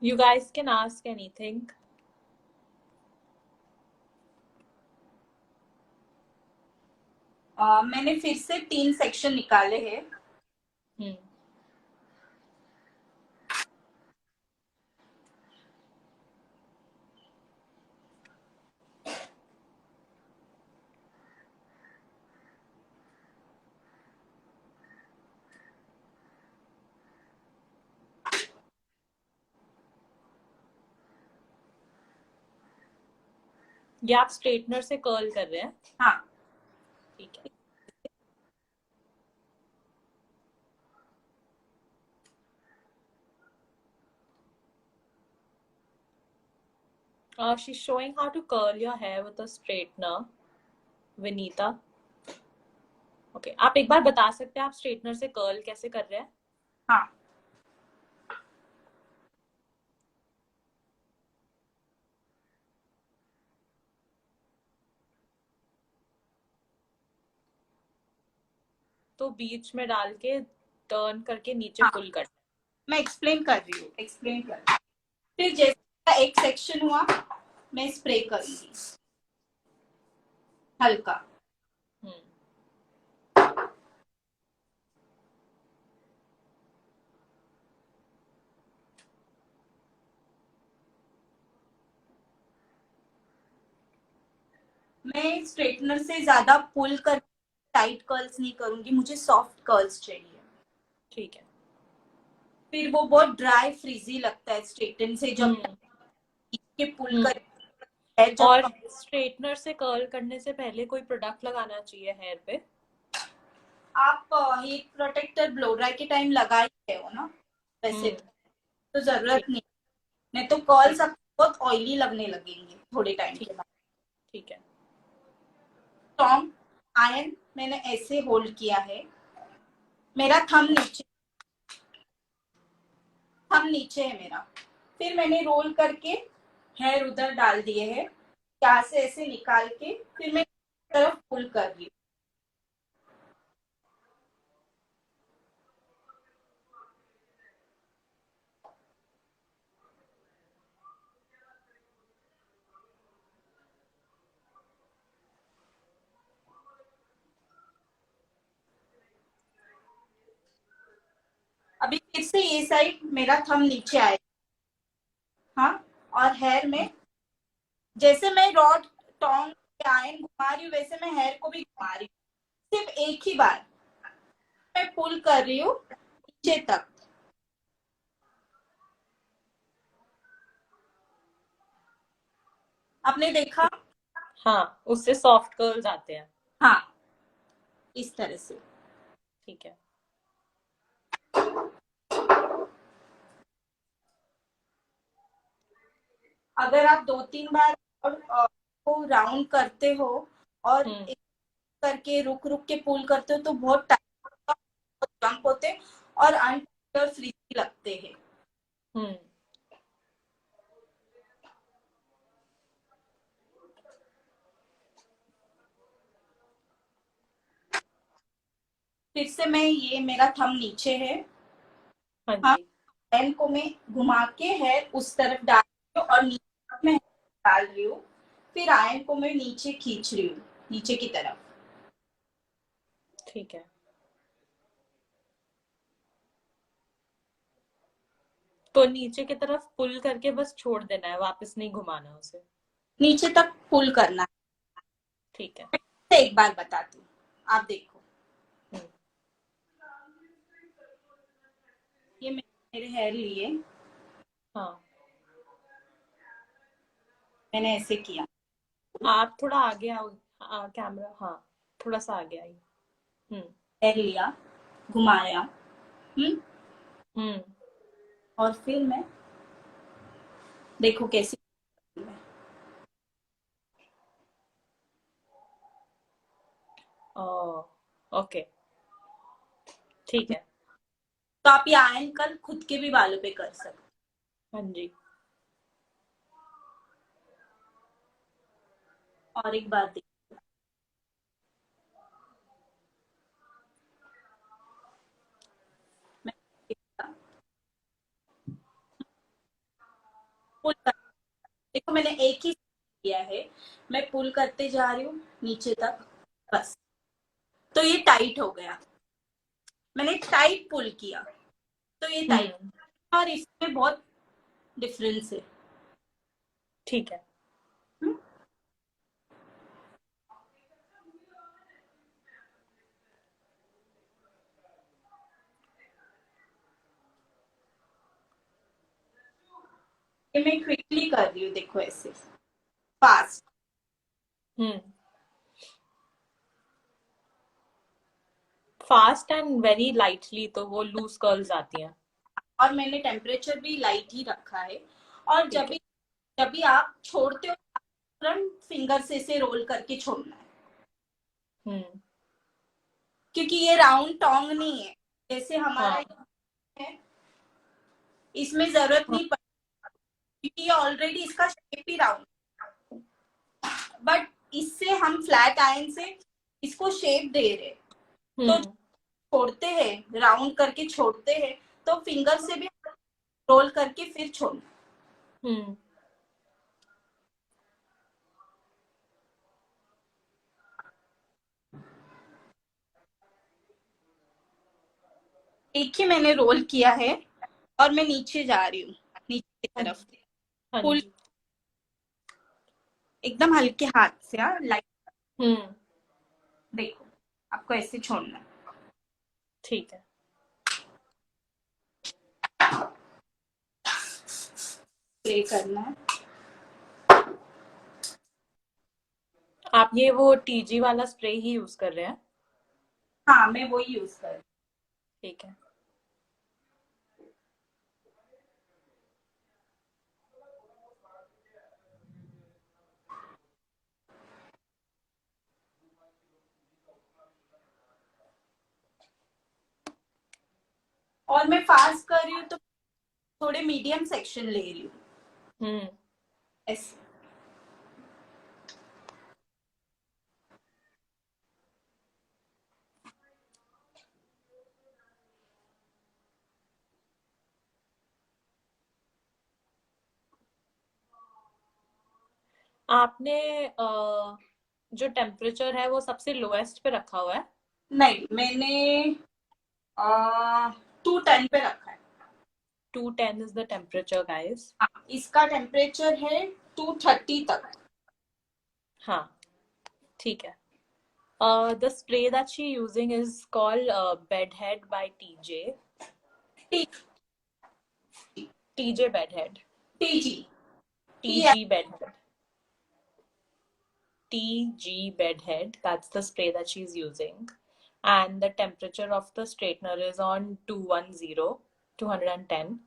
You guys can ask anything. मैंने फिर से 3 सेक्शन निकाले हैं। Hmm. ये आप स्ट्रेटनर से कर्ल कर रहे हैं? हाँ ठीक है। She's showing how to curl your hair with a straightener, Vinita. Okay. आप एक बार बता सकते हैं आप स्ट्रेटनर से कर्ल कैसे कर रहे हैं? हाँ तो बीच में डाल के टर्न करके नीचे हाँ पुल कर। मैं एक्सप्लेन कर रही हूँ। फिर जैसे एक सेक्शन हुआ मैं स्प्रे करूंगी हल्का। मैं स्ट्रेटनर से ज्यादा पुल कर टाइट कर्ल्स नहीं करूंगी, मुझे सॉफ्ट कर्ल्स चाहिए। ठीक है। फिर वो बहुत ड्राई फ्रीजी लगता है स्ट्रेटन से जब के पुल कर है। जब और स्ट्रेटनर से कर्ल करने से पहले कोई प्रोडक्ट लगाना चाहिए हेयर पे? आप हीट प्रोटेक्टर ब्लो ड्राई के टाइम लगा ही रहे हो ना, वैसे तो जरूरत नहीं तो कर्ल्स आपको बहुत ऑयली लगने लगेंगे थोड़े टाइम के बाद। ठीक है। स्ट्रॉन्ग आयरन मैंने ऐसे होल्ड किया है, मेरा थम नीचे है मेरा। फिर मैंने रोल करके हेयर उधर डाल दिए हैं, यहाँ से ऐसे निकाल के फिर मैं तरफ पुल कर रही हूँ। अभी फिर से ये साइड मेरा थम नीचे आए। हाँ और हेयर में जैसे मैं रॉड टोंग आयन घुमा रही हूँ वैसे मैं हेयर को भी घुमा रही हूँ, सिर्फ एक ही बार मैं पुल कर रही हूँ नीचे तक। आपने देखा? हाँ, उससे सॉफ्ट कर्ल्स आते हैं। हाँ इस तरह से। ठीक है। अगर आप 2-3 बार को राउंड करते हो और एक करके रुक रुक के पुल करते हो तो बहुत टाइट जंप होते हैं और अनटाइट फ्रीजी लगते हैं। फिर से मैं ये मेरा थंब नीचे है। हाँ पेन को मैं घुमा के है उस तरफ डाल रही हूँ और नीचे में डाल रही हूँ। फिर आयन को मैं नीचे खींच रही हूँ, नीचे की तरफ। ठीक है। तो नीचे की तरफ पुल करके बस छोड़ देना है, वापस नहीं घुमाना उसे। नीचे तक पुल करना है। ठीक है। मैं एक बार बताती हूँ, आप देखो। हम्म। ये मेरे हेयर लिए, हाँ, मैंने ऐसे किया, आप थोड़ा आगे आओ। कैमरा, हाँ, थोड़ा सा आगे आइए। हम्म। हेयर लिया, घुमाया, हम्म, हम्म। और फिर मैं देखो कैसे। ओके, ठीक है। तो आप ये आयन कल खुद के भी बालों पे कर सकते। हाँ जी। और एक बात देखो, मैं पुल कर, देखो मैंने एक ही किया है, मैं पुल करते जा रही हूँ नीचे तक, बस। तो ये टाइट हो गया, मैंने टाइट पुल किया तो ये टाइट, हम्म। और इसमें बहुत डिफरेंस है। ठीक है। हम्म? ये मैं क्विकली कर रही हूँ, देखो ऐसे fast. Hmm. Fast and very lightly, तो वो लूज कर्ल्स आती हैं। और मैंने टेम्परेचर भी लाइट ही रखा है। और ठीक है। जब भी आप छोड़ते हो, फ्रंट फिंगर से रोल करके छोड़ना है, हम्म। क्योंकि ये राउंड टोंग नहीं है जैसे हमारा हाँ। है, इसमें जरूरत हाँ। नहीं पड़ती, क्योंकि ये ऑलरेडी इसका शेप ही राउंड। बट इससे हम फ्लैट आयरन से इसको शेप दे रहे, तो हम्म। छोड़ते हैं राउंड करके छोड़ते हैं, तो फिंगर से भी रोल करके फिर छोड़ना। हम्म। एक ही मैंने रोल किया है, और मैं नीचे जा रही हूँ, नीचे की हाँ तरफ जी। हाँ पुल, जी। एकदम हल्के हाथ से, हाँ लाइट। हम्म। देखो आपको ऐसे छोड़ना है, ठीक है। प्ले करना है। आप ये वो टीजी वाला स्प्रे ही यूज कर रहे हैं? हाँ मैं वही यूज कर रही हूँ। ठीक है। और मैं फास्ट कर रही हूँ तो थोड़े मीडियम सेक्शन ले रही हूँ, हम्म। ऐसे। आपने जो टेम्परेचर है वो सबसे लोएस्ट पे रखा हुआ है? नहीं, मैंने 210 पे रखा है। 210 इज द टेम्परेचर गाइस। हाँ, इसका टेम्परेचर है 230 तक। हाँ, ठीक है। The spray that she using is called Bedhead by TJ. T TJ Bedhead. T G T TG Bedhead. TG Bedhead. That's the spray that she's using. And the temperature of the straightener is on 210, 210.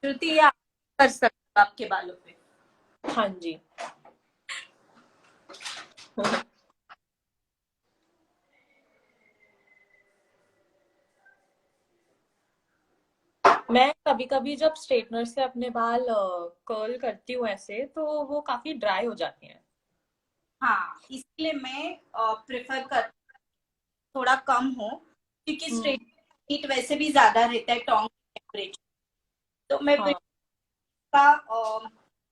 श्रुति, आप कर सकते हो आपके बालों पे। हाँ जी। मैं कभी कभी जब स्ट्रेटनर से अपने बाल कर्ल करती हूँ ऐसे, तो वो काफी ड्राई हो जाते हैं। हाँ, इसलिए मैं प्रेफर कर थोड़ा कम हो, क्योंकि हम्म। स्ट्रेट हीट वैसे भी ज्यादा रहता है टोंग टेम्परेचर। तो मैं हाँ। का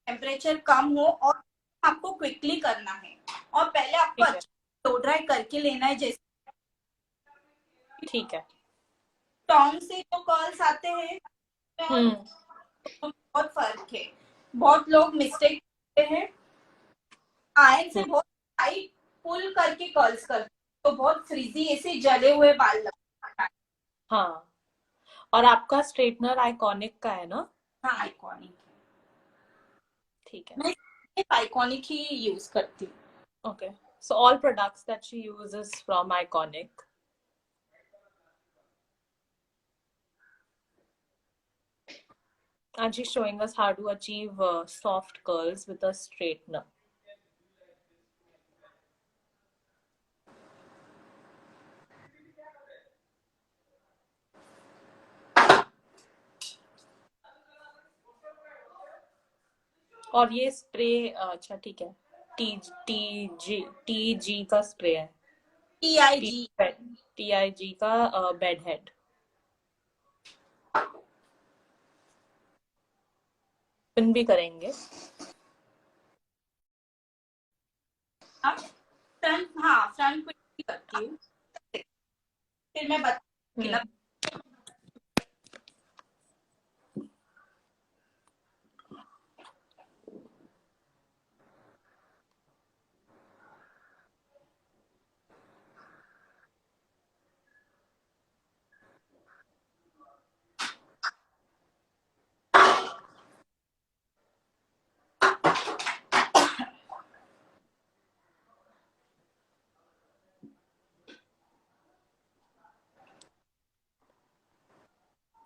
टेम्परेचर कम हो, और आपको क्विकली करना है, और पहले आपको ठीक है। अच्छा ब्लो ड्राई करके लेना है। जैसे ठीक है। टोंग से जो कर्ल्स आते हैं और हम्म। बहुत फर्क है। बहुत लोग मिस्टेक करते हैं, आयन से हम्म। बहुत टाइट पुल करके कर्ल्स करते हैं, तो बहुत फ्रीजी ऐसे जले हुए बाल लगते हैं। हाँ, और आपका स्ट्रेटनर आइकॉनिक का है ना? हाँ, आइकॉनिक। ठीक है। मैं आइकॉनिक ही यूज करती हूँ। Okay. So all products that she uses from Iconic. And she's showing us how to achieve soft curls with a straightener. और ये स्प्रे, अच्छा ठीक है, टी टी जी का स्प्रे है। T TIG। टी आई जी का बेड हेड। पिन भी करेंगे। फ्रंट, हाँ फ्रंट पे करती हूँ, फिर मैं बताऊंगी ना। हम्म।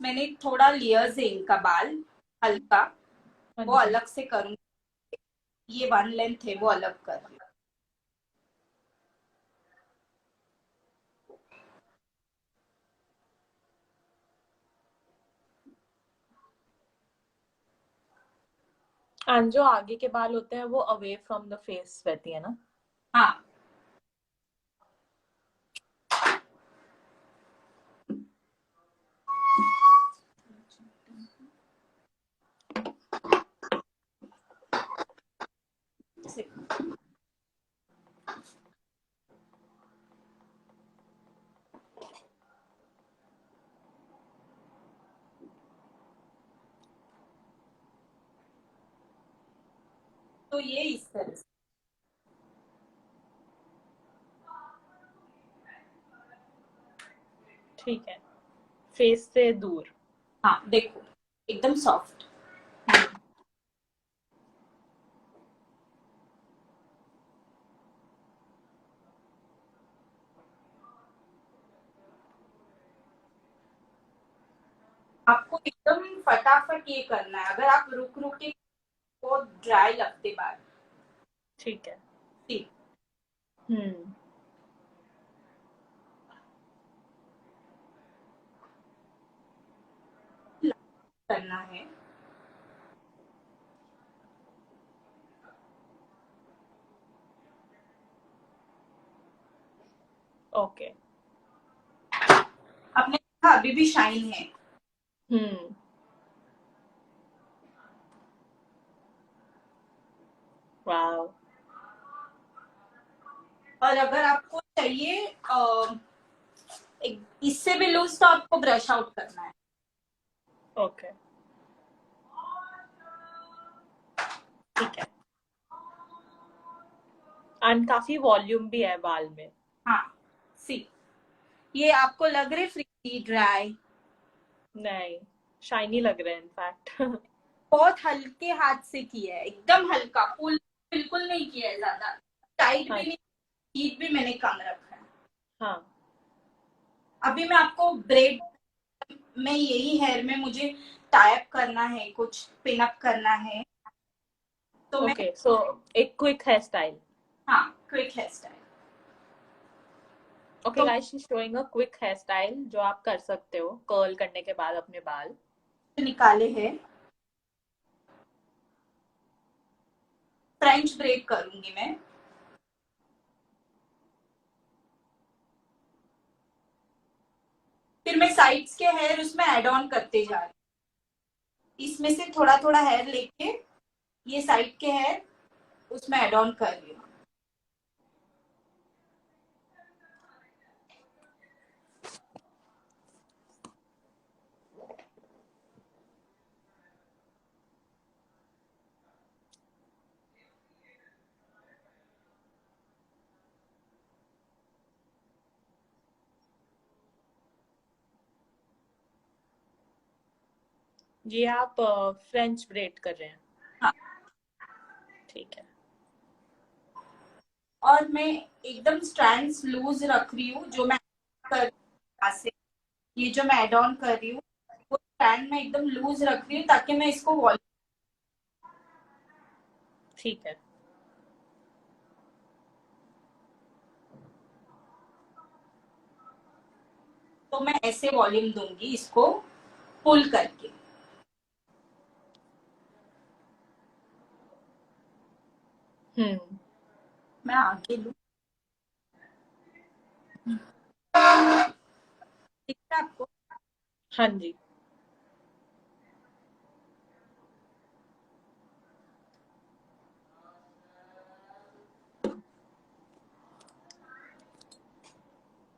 मैंने थोड़ा लेयर्स है इनका बाल, हल्का, हाँ वो जी। अलग से करूंगी। ये वन लेंथ है, वो अलग कर रही हूँ। एंड जो आगे के बाल होते हैं वो अवे फ्रॉम द फेस रहती है ना? हाँ, तो ये इस तरह से। ठीक है, फेस से दूर। हाँ देखो, एकदम सॉफ्ट। हम्म। आपको एकदम फटाफट ये करना है, अगर आप रुक रुक के, बहुत ड्राई लगते बाल। ठीक है। ठीक हम्म। करना है। ओके। आपने देखा अभी भी शाइन है। हम्म। वाओ। और अगर आपको चाहिए इससे भी लूज, तो आपको ब्रश आउट करना है। ओके। ठीक है। एंड काफी वॉल्यूम भी है बाल में। हाँ, सी, ये आपको लग रहे फ्री ड्राई? नहीं, शाइनी लग रहा है इनफैक्ट। बहुत हल्के हाथ से किया है, एकदम हल्का, पुल बिल्कुल नहीं किया है, ज्यादा टाइट हाँ। भी नहीं, हीट भी मैंने कम रखा है। हाँ। अभी मैं आपको ब्रेड में, यही हेयर में मुझे टाइप करना है, कुछ पिन अप करना है, तो मैं, ओके, सो एक क्विक हेयर स्टाइल। हाँ क्विक हेयर स्टाइल। ओके तो guys, she showing a quick hair style जो आप कर सकते हो कर्ल करने के बाद अपने बाल। निकाले हैं, फ्रेंच ब्रेड करूंगी मैं। फिर मैं साइड्स के हेयर उसमें ऐड ऑन करते जा रही हूँ। इसमें से थोड़ा थोड़ा हेयर लेके ये साइड के हेयर उसमें ऐड ऑन कर रही हूँ। ये आप फ्रेंच ब्रेड कर रहे हैं? हाँ, ठीक है। और मैं एकदम स्ट्रैंड्स लूज रख रही हूँ। जो मैं कर से ये जो मैं ऐड ऑन कर रही हूँ वो स्ट्रैंड में एकदम लूज रख रही हूँ ताकि मैं इसको वॉल्यूम। ठीक है। तो मैं ऐसे वॉल्यूम दूंगी इसको पुल करके। मैं आगे लू, दिख रहा है आपको? हाँ जी।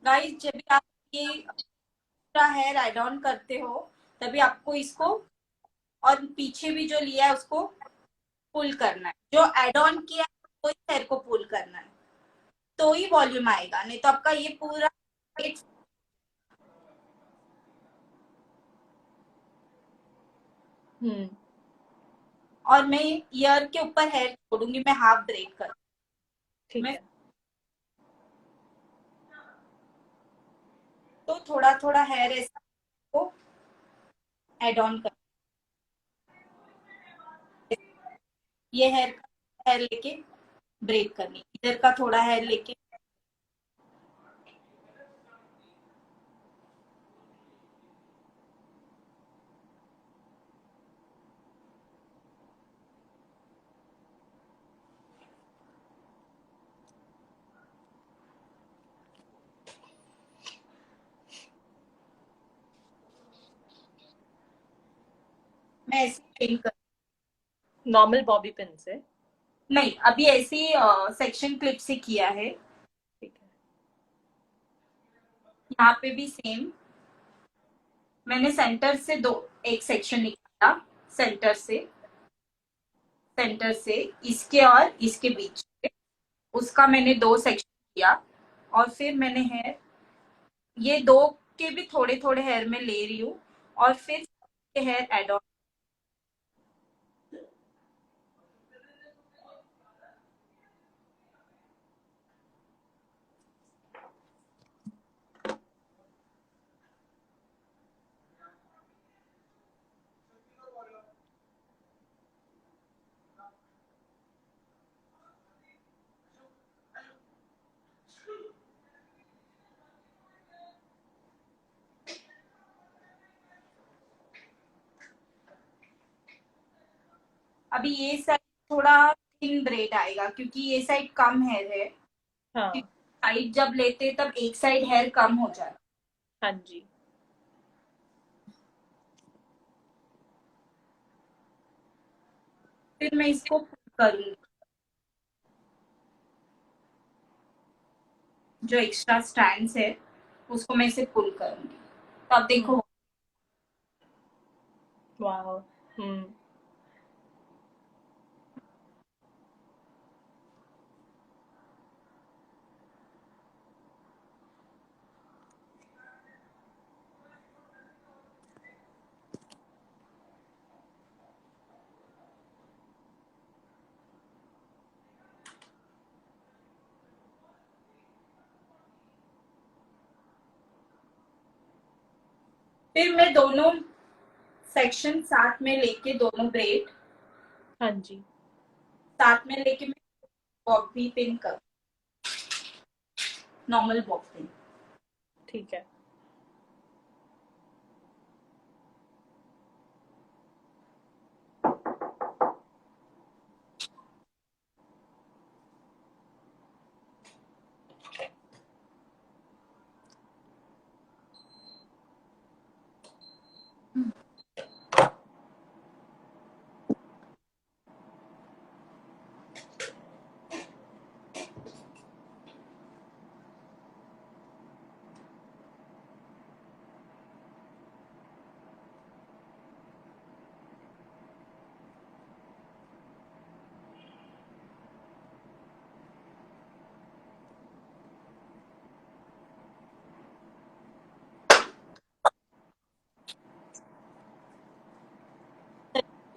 गाइस जब भी आप ये पूरा हेयर ऐड ऑन करते हो तभी आपको इसको और पीछे भी जो लिया है उसको पुल करना है। जो ऐड ऑन किया है तो हेयर को पुल करना है तो ही वॉल्यूम आएगा, नहीं तो आपका ये पूरा एक। हम्म। और मैं ईयर के ऊपर हेयर छोड़ूंगी, मैं हाफ ब्रेड कर। ठीक मैं है। तो थोड़ा थोड़ा हेयर ऐसा को ऐड ऑन कर। ये हेयर लेके ब्रेड करनी, इधर का थोड़ा हेयर लेके। मैं ऐसे पिन कर। नॉर्मल बॉबी पिन से? नहीं, अभी ऐसे ही सेक्शन क्लिप से किया है। ठीक है। यहाँ पे भी सेम मैंने सेंटर से दो एक सेक्शन निकाला, सेंटर से सेंटर से इसके और इसके बीच में उसका मैंने दो सेक्शन किया। और फिर मैंने हेयर ये दो के भी थोड़े थोड़े हेयर में ले रही हूँ और फिर के हेयर एड ऑन। अभी ये साइड थोड़ा थिन ब्रेड आएगा क्योंकि ये साइड कम हेयर है। हाँ। साइड जब लेते तब एक साइड हेयर कम हो जाता। हाँ जी। फिर मैं इसको पुल करूंगी, जो एक्स्ट्रा स्ट्रैंड्स है उसको मैं इसे पुल करूंगी। तो अब देखो। वाह। हम्म। फिर मैं दोनों सेक्शन साथ में लेके दोनों ब्रेड हाँ जी। साथ में लेके मैं बॉबी पिन कर, नॉर्मल बॉब पिन। ठीक है।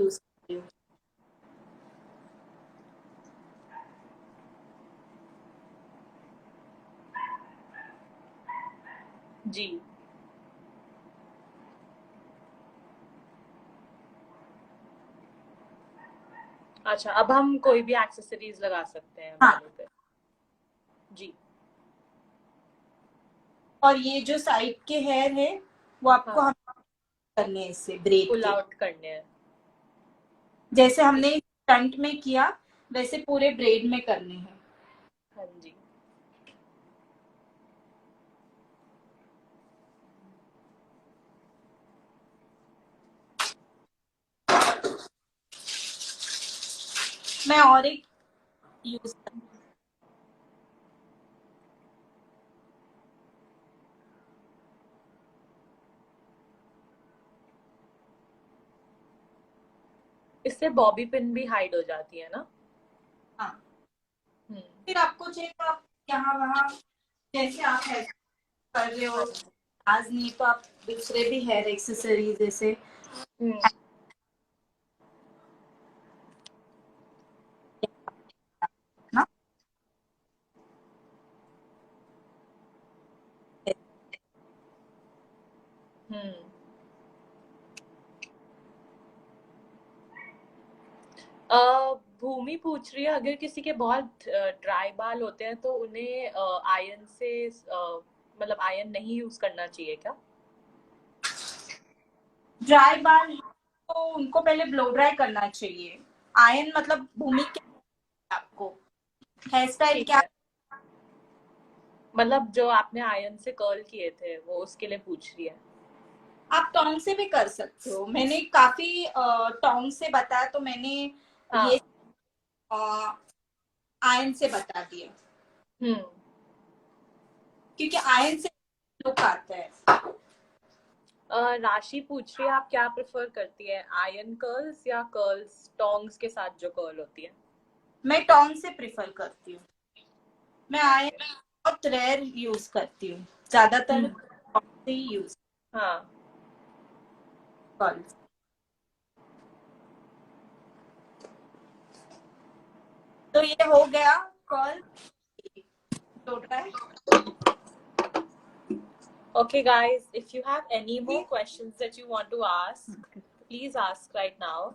यूज करती हूँ। जी। अच्छा, अब हम कोई भी एक्सेसरीज लगा सकते हैं हाँ, बालों पे। जी। और ये जो साइड के हेयर है वो आपको हाँ, हम करने हैं इससे ब्रेड पुल के, आउट करने हैं। जैसे ठीक। हमने फ्रंट में किया वैसे पूरे ब्रेड में करने हैं। हाँ जी। मैं और एक यूज इससे बॉबी पिन भी हाइड हो जाती है ना? हाँ, हम्म। फिर आपको चाहिए तो आप यहाँ वहाँ जैसे आप हेयर कर रहे हाँ हो, जी। आज नहीं तो आप दूसरे भी हेयर एक्सेसरीज जैसे हम्म। ना। हम्म। भूमि पूछ रही है, अगर किसी के बहुत ड्राई बाल होते हैं तो उन्हें आयन से मतलब आयन नहीं यूज करना चाहिए क्या? ड्राई बाल तो उनको पहले ब्लो ड्राई करना चाहिए। आयन मतलब भूमि क्या आपको हेयर स्टाइल ठीक क्या? है, मतलब जो आपने आयन से कर्ल किए थे वो उसके लिए पूछ रही है। आप टोंग से भी कर सकते हो, मैंने काफी टोंग से बताया तो मैंने ये हाँ। आयन से बता दिया हम्म। क्योंकि आयन से लुक आता है। राशि पूछ रही है, आप क्या प्रेफर करती है, आयन कर्ल्स या कर्ल्स टोंग्स के साथ जो कर्ल होती है? मैं टोंग से प्रिफर करती हूँ। मैं आयन ओके। बहुत रेयर यूज करती हूँ, ज्यादातर हम्म। टोंग से ही यूज हाँ। करती हूँ। तो ये हो गया कॉल टोटा है। Okay, guys, if you have any more questions that you want to ask, please ask right now.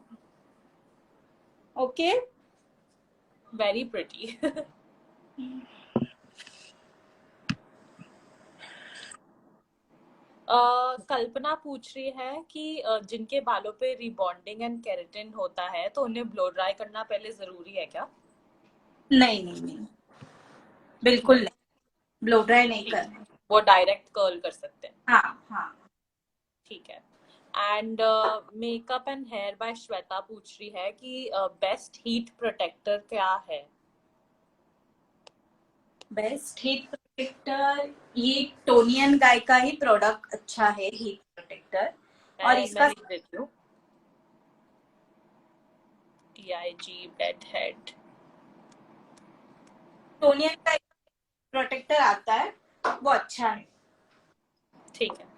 Okay, Very pretty. कल्पना पूछ रही है कि जिनके बालों पे रिबॉन्डिंग एंड केराटिन होता है तो उन्हें ब्लो ड्राई करना पहले जरूरी है क्या? नहीं नहीं नहीं, बिल्कुल नहीं, ब्लो ड्राई नहीं ठीक, करना। वो डायरेक्ट कर्ल कर सकते हैं। हाँ हाँ। ठीक है। And makeup and hair by Shweta पूछ रही है कि बेस्ट हीट प्रोटेक्टर क्या है? बेस्ट हीट प्रोटेक्टर ये टोनियन गाय का ही प्रोडक्ट अच्छा है हीट प्रोटेक्टर, और मैं इसका लिख देती हूँ, TIG बेड हेड। टोनियन का प्रोटेक्टर आता है वो अच्छा है। ठीक है।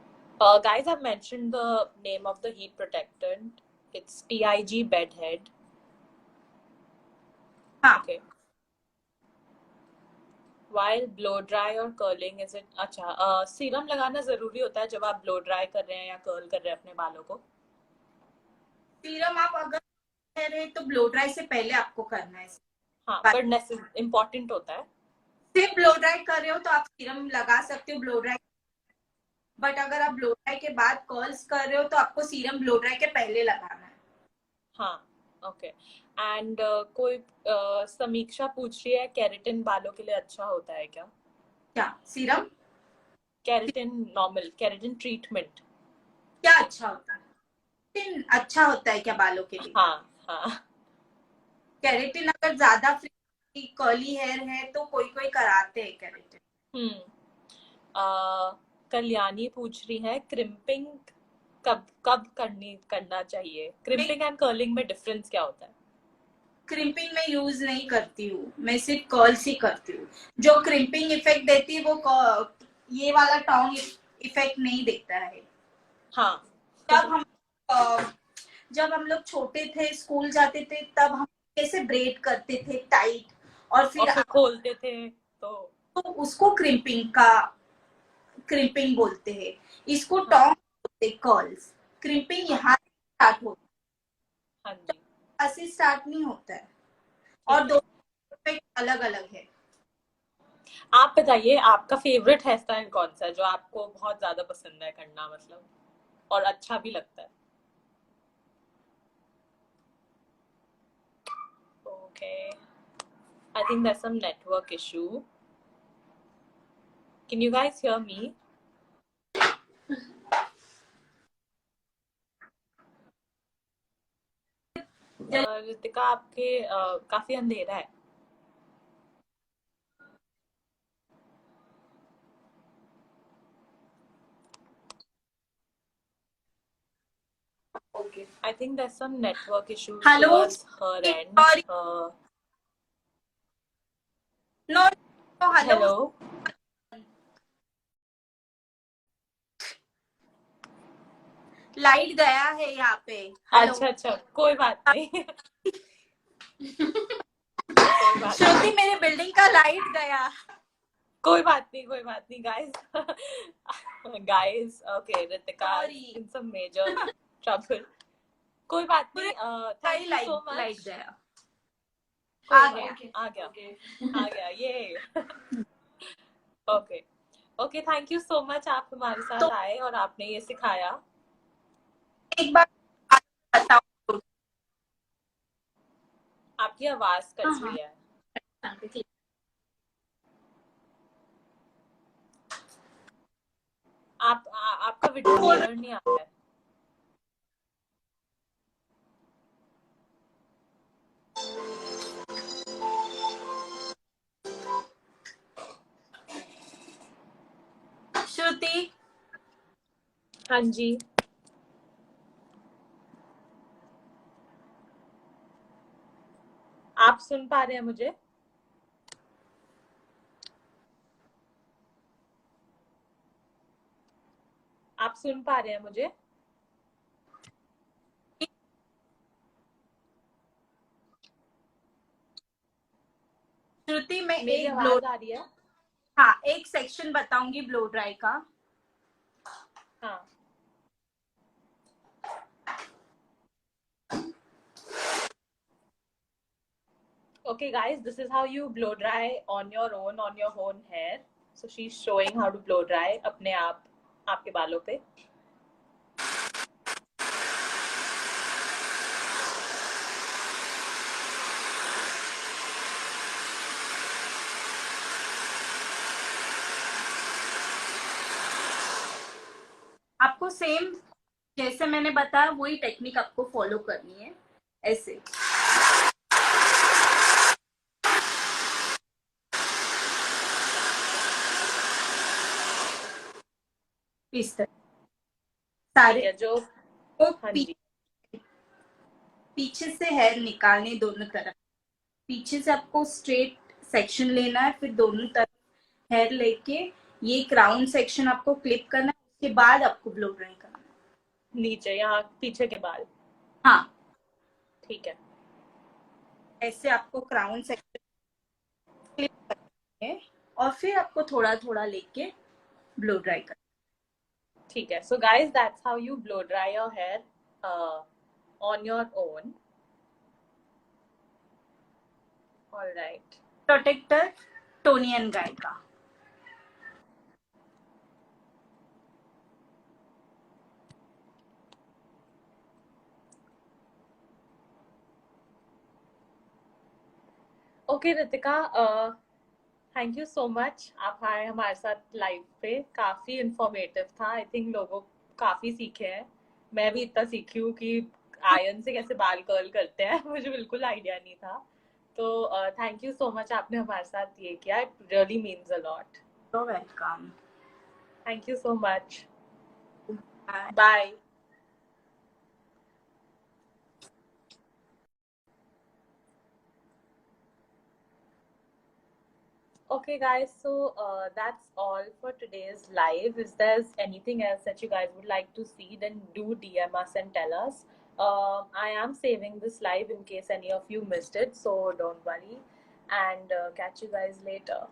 Guys, I've mentioned the name of the heat protectant. It's TIG bedhead. हाँ, Okay. While blow dry or curling, is it अच्छा सीरम लगाना जरूरी होता है जब आप ब्लो ड्राई कर रहे हैं या कर्ल कर रहे हैं अपने बालों को? सीरम आप अगर कर रहे हैं तो ब्लो ड्राई से पहले आपको करना है। हाँ, पर इम्पोर्टेंट होता है। सिर्फ ब्लो ड्राई कर रहे हो तो आप सीरम लगा सकते हो ब्लो ड्राई, बट अगर आप ब्लो ड्राई के बाद कर्ल्स कर रहे हो तो आपको सीरम ब्लो ड्राई के पहले लगाना है। हाँ। ओके। एंड कोई समीक्षा पूछ रही है, केराटिन बालों के लिए अच्छा होता है क्या? क्या serum? Keratin normal keratin treatment. क्या अच्छा होता है? केराटिन अच्छा होता है क्या बालों के लिए? हाँ हाँ। केराटिन अगर ज्यादा फ्री कर्ली हेयर है तो कोई कोई कराते हैं केराटिन। हम्म। कल्याणी पूछ रही है, क्रिम्पिंग कब कब करना चाहिए? मैं क्रिम्पिंग एंड कर्लिंग में डिफरेंस क्या होता है? क्रिम्पिंग में यूज नहीं करती हूँ, मैं सिर्फ कर्ल्स ही करती हूँ। जो क्रिम्पिंग इफेक्ट देती है वो ये वाला टोंग इफेक्ट नहीं देता है। हाँ। जब हम जब हम लोग छोटे थे, स्कूल जाते थे, तब हम कैसे ब्रेड करते थे टाइट, और फिर खोलते थे, तो उसको क्रिम्पिंग बोलते हैं। इसको हाँ। टॉन्ग बोलते, कर्ल्स। क्रिम्पिंग यहाँ से स्टार्ट होता हाँ है, जी, ऐसे स्टार्ट नहीं होता है, और ठीक है। दोनों अलग अलग है। आप बताइए, आपका फेवरेट हेयर स्टाइल कौन सा है जो आपको बहुत ज्यादा पसंद है करना, मतलब और अच्छा भी लगता है? Okay, I think there's some network issue. Can you guys hear me? Ritika, आपके काफी अंधेरा है। Okay, I think there's some network issue hello, towards her end. Sorry, no, hello, Hello. Light गया है यहाँ पे। हेलो, अच्छा अच्छा, कोई बात नहीं। कोई बात श्रुति, नहीं, मेरे बिल्डिंग का लाइट गया। कोई बात नहीं, कोई बात नहीं, guys. Guys, okay, Ritika is sorry, in some major trouble. कोई बात नहीं, thank you so light much. गया, कोई आ बात गया। नहीं, आ गया, आ गया ये। Okay, okay, thank you so much, आप हमारे तो साथ आए और आपने ये सिखाया। एक बार बताओ। आपकी आवाज हाँ कट हाँ, रही है। आपका वीडियो बोल क्लियर नहीं आ रहा है। श्रुति, हाँ जी, आप सुन पा रहे हैं मुझे? आप सुन पा रहे हैं मुझे? श्रुति, मैं मेरी एक ब्लो आवाज आ रही है? हाँ, एक सेक्शन बताऊंगी ब्लो ड्राई का। हाँ। Okay, guys, this is how you blow dry on your own hair. So she's showing how to blow dry अपने आप आपके बालों पे. आपको सेम जैसे मैंने बताया वही टेक्निक आपको फॉलो करनी है, ऐसे। इस तरह ठीक सारे है, जो को हाँ जी, पीछे से हेयर निकालने दोनों तरफ। पीछे से आपको स्ट्रेट सेक्शन लेना है, फिर दोनों तरफ हेयर लेके ये क्राउन सेक्शन आपको क्लिप करना है, उसके बाद आपको ब्लो ड्राई करना है। नीचे यहाँ पीछे के बाल। हाँ, ठीक है, ऐसे आपको क्राउन सेक्शन क्लिप करना है, और फिर आपको थोड़ा थोड़ा लेके ब्लो ड्राई करना ठीक है. So guys, that's how you blow dry your hair on your own. All right. है। प्रोटेक्टर टोनी एंड गाय का। Okay Ritika, thank you so much, आप आए हमारे साथ लाइव पे. काफी इंफॉर्मेटिव था. आई थिंक लोगों काफी सीखे हैं. मैं भी इतना सीखी हूँ कि आयरन से कैसे बाल कर्ल करते हैं. मुझे बिल्कुल आइडिया नहीं था. तो थैंक यू सो मच, आपने हमारे साथ ये किया. It really means a lot. तो welcome. Thank you so much. Bye. Okay, guys, so that's all for today's live. If there's anything else that you guys would like to see, then do DM us and tell us. I am saving this live in case any of you missed it, so don't worry. And catch you guys later.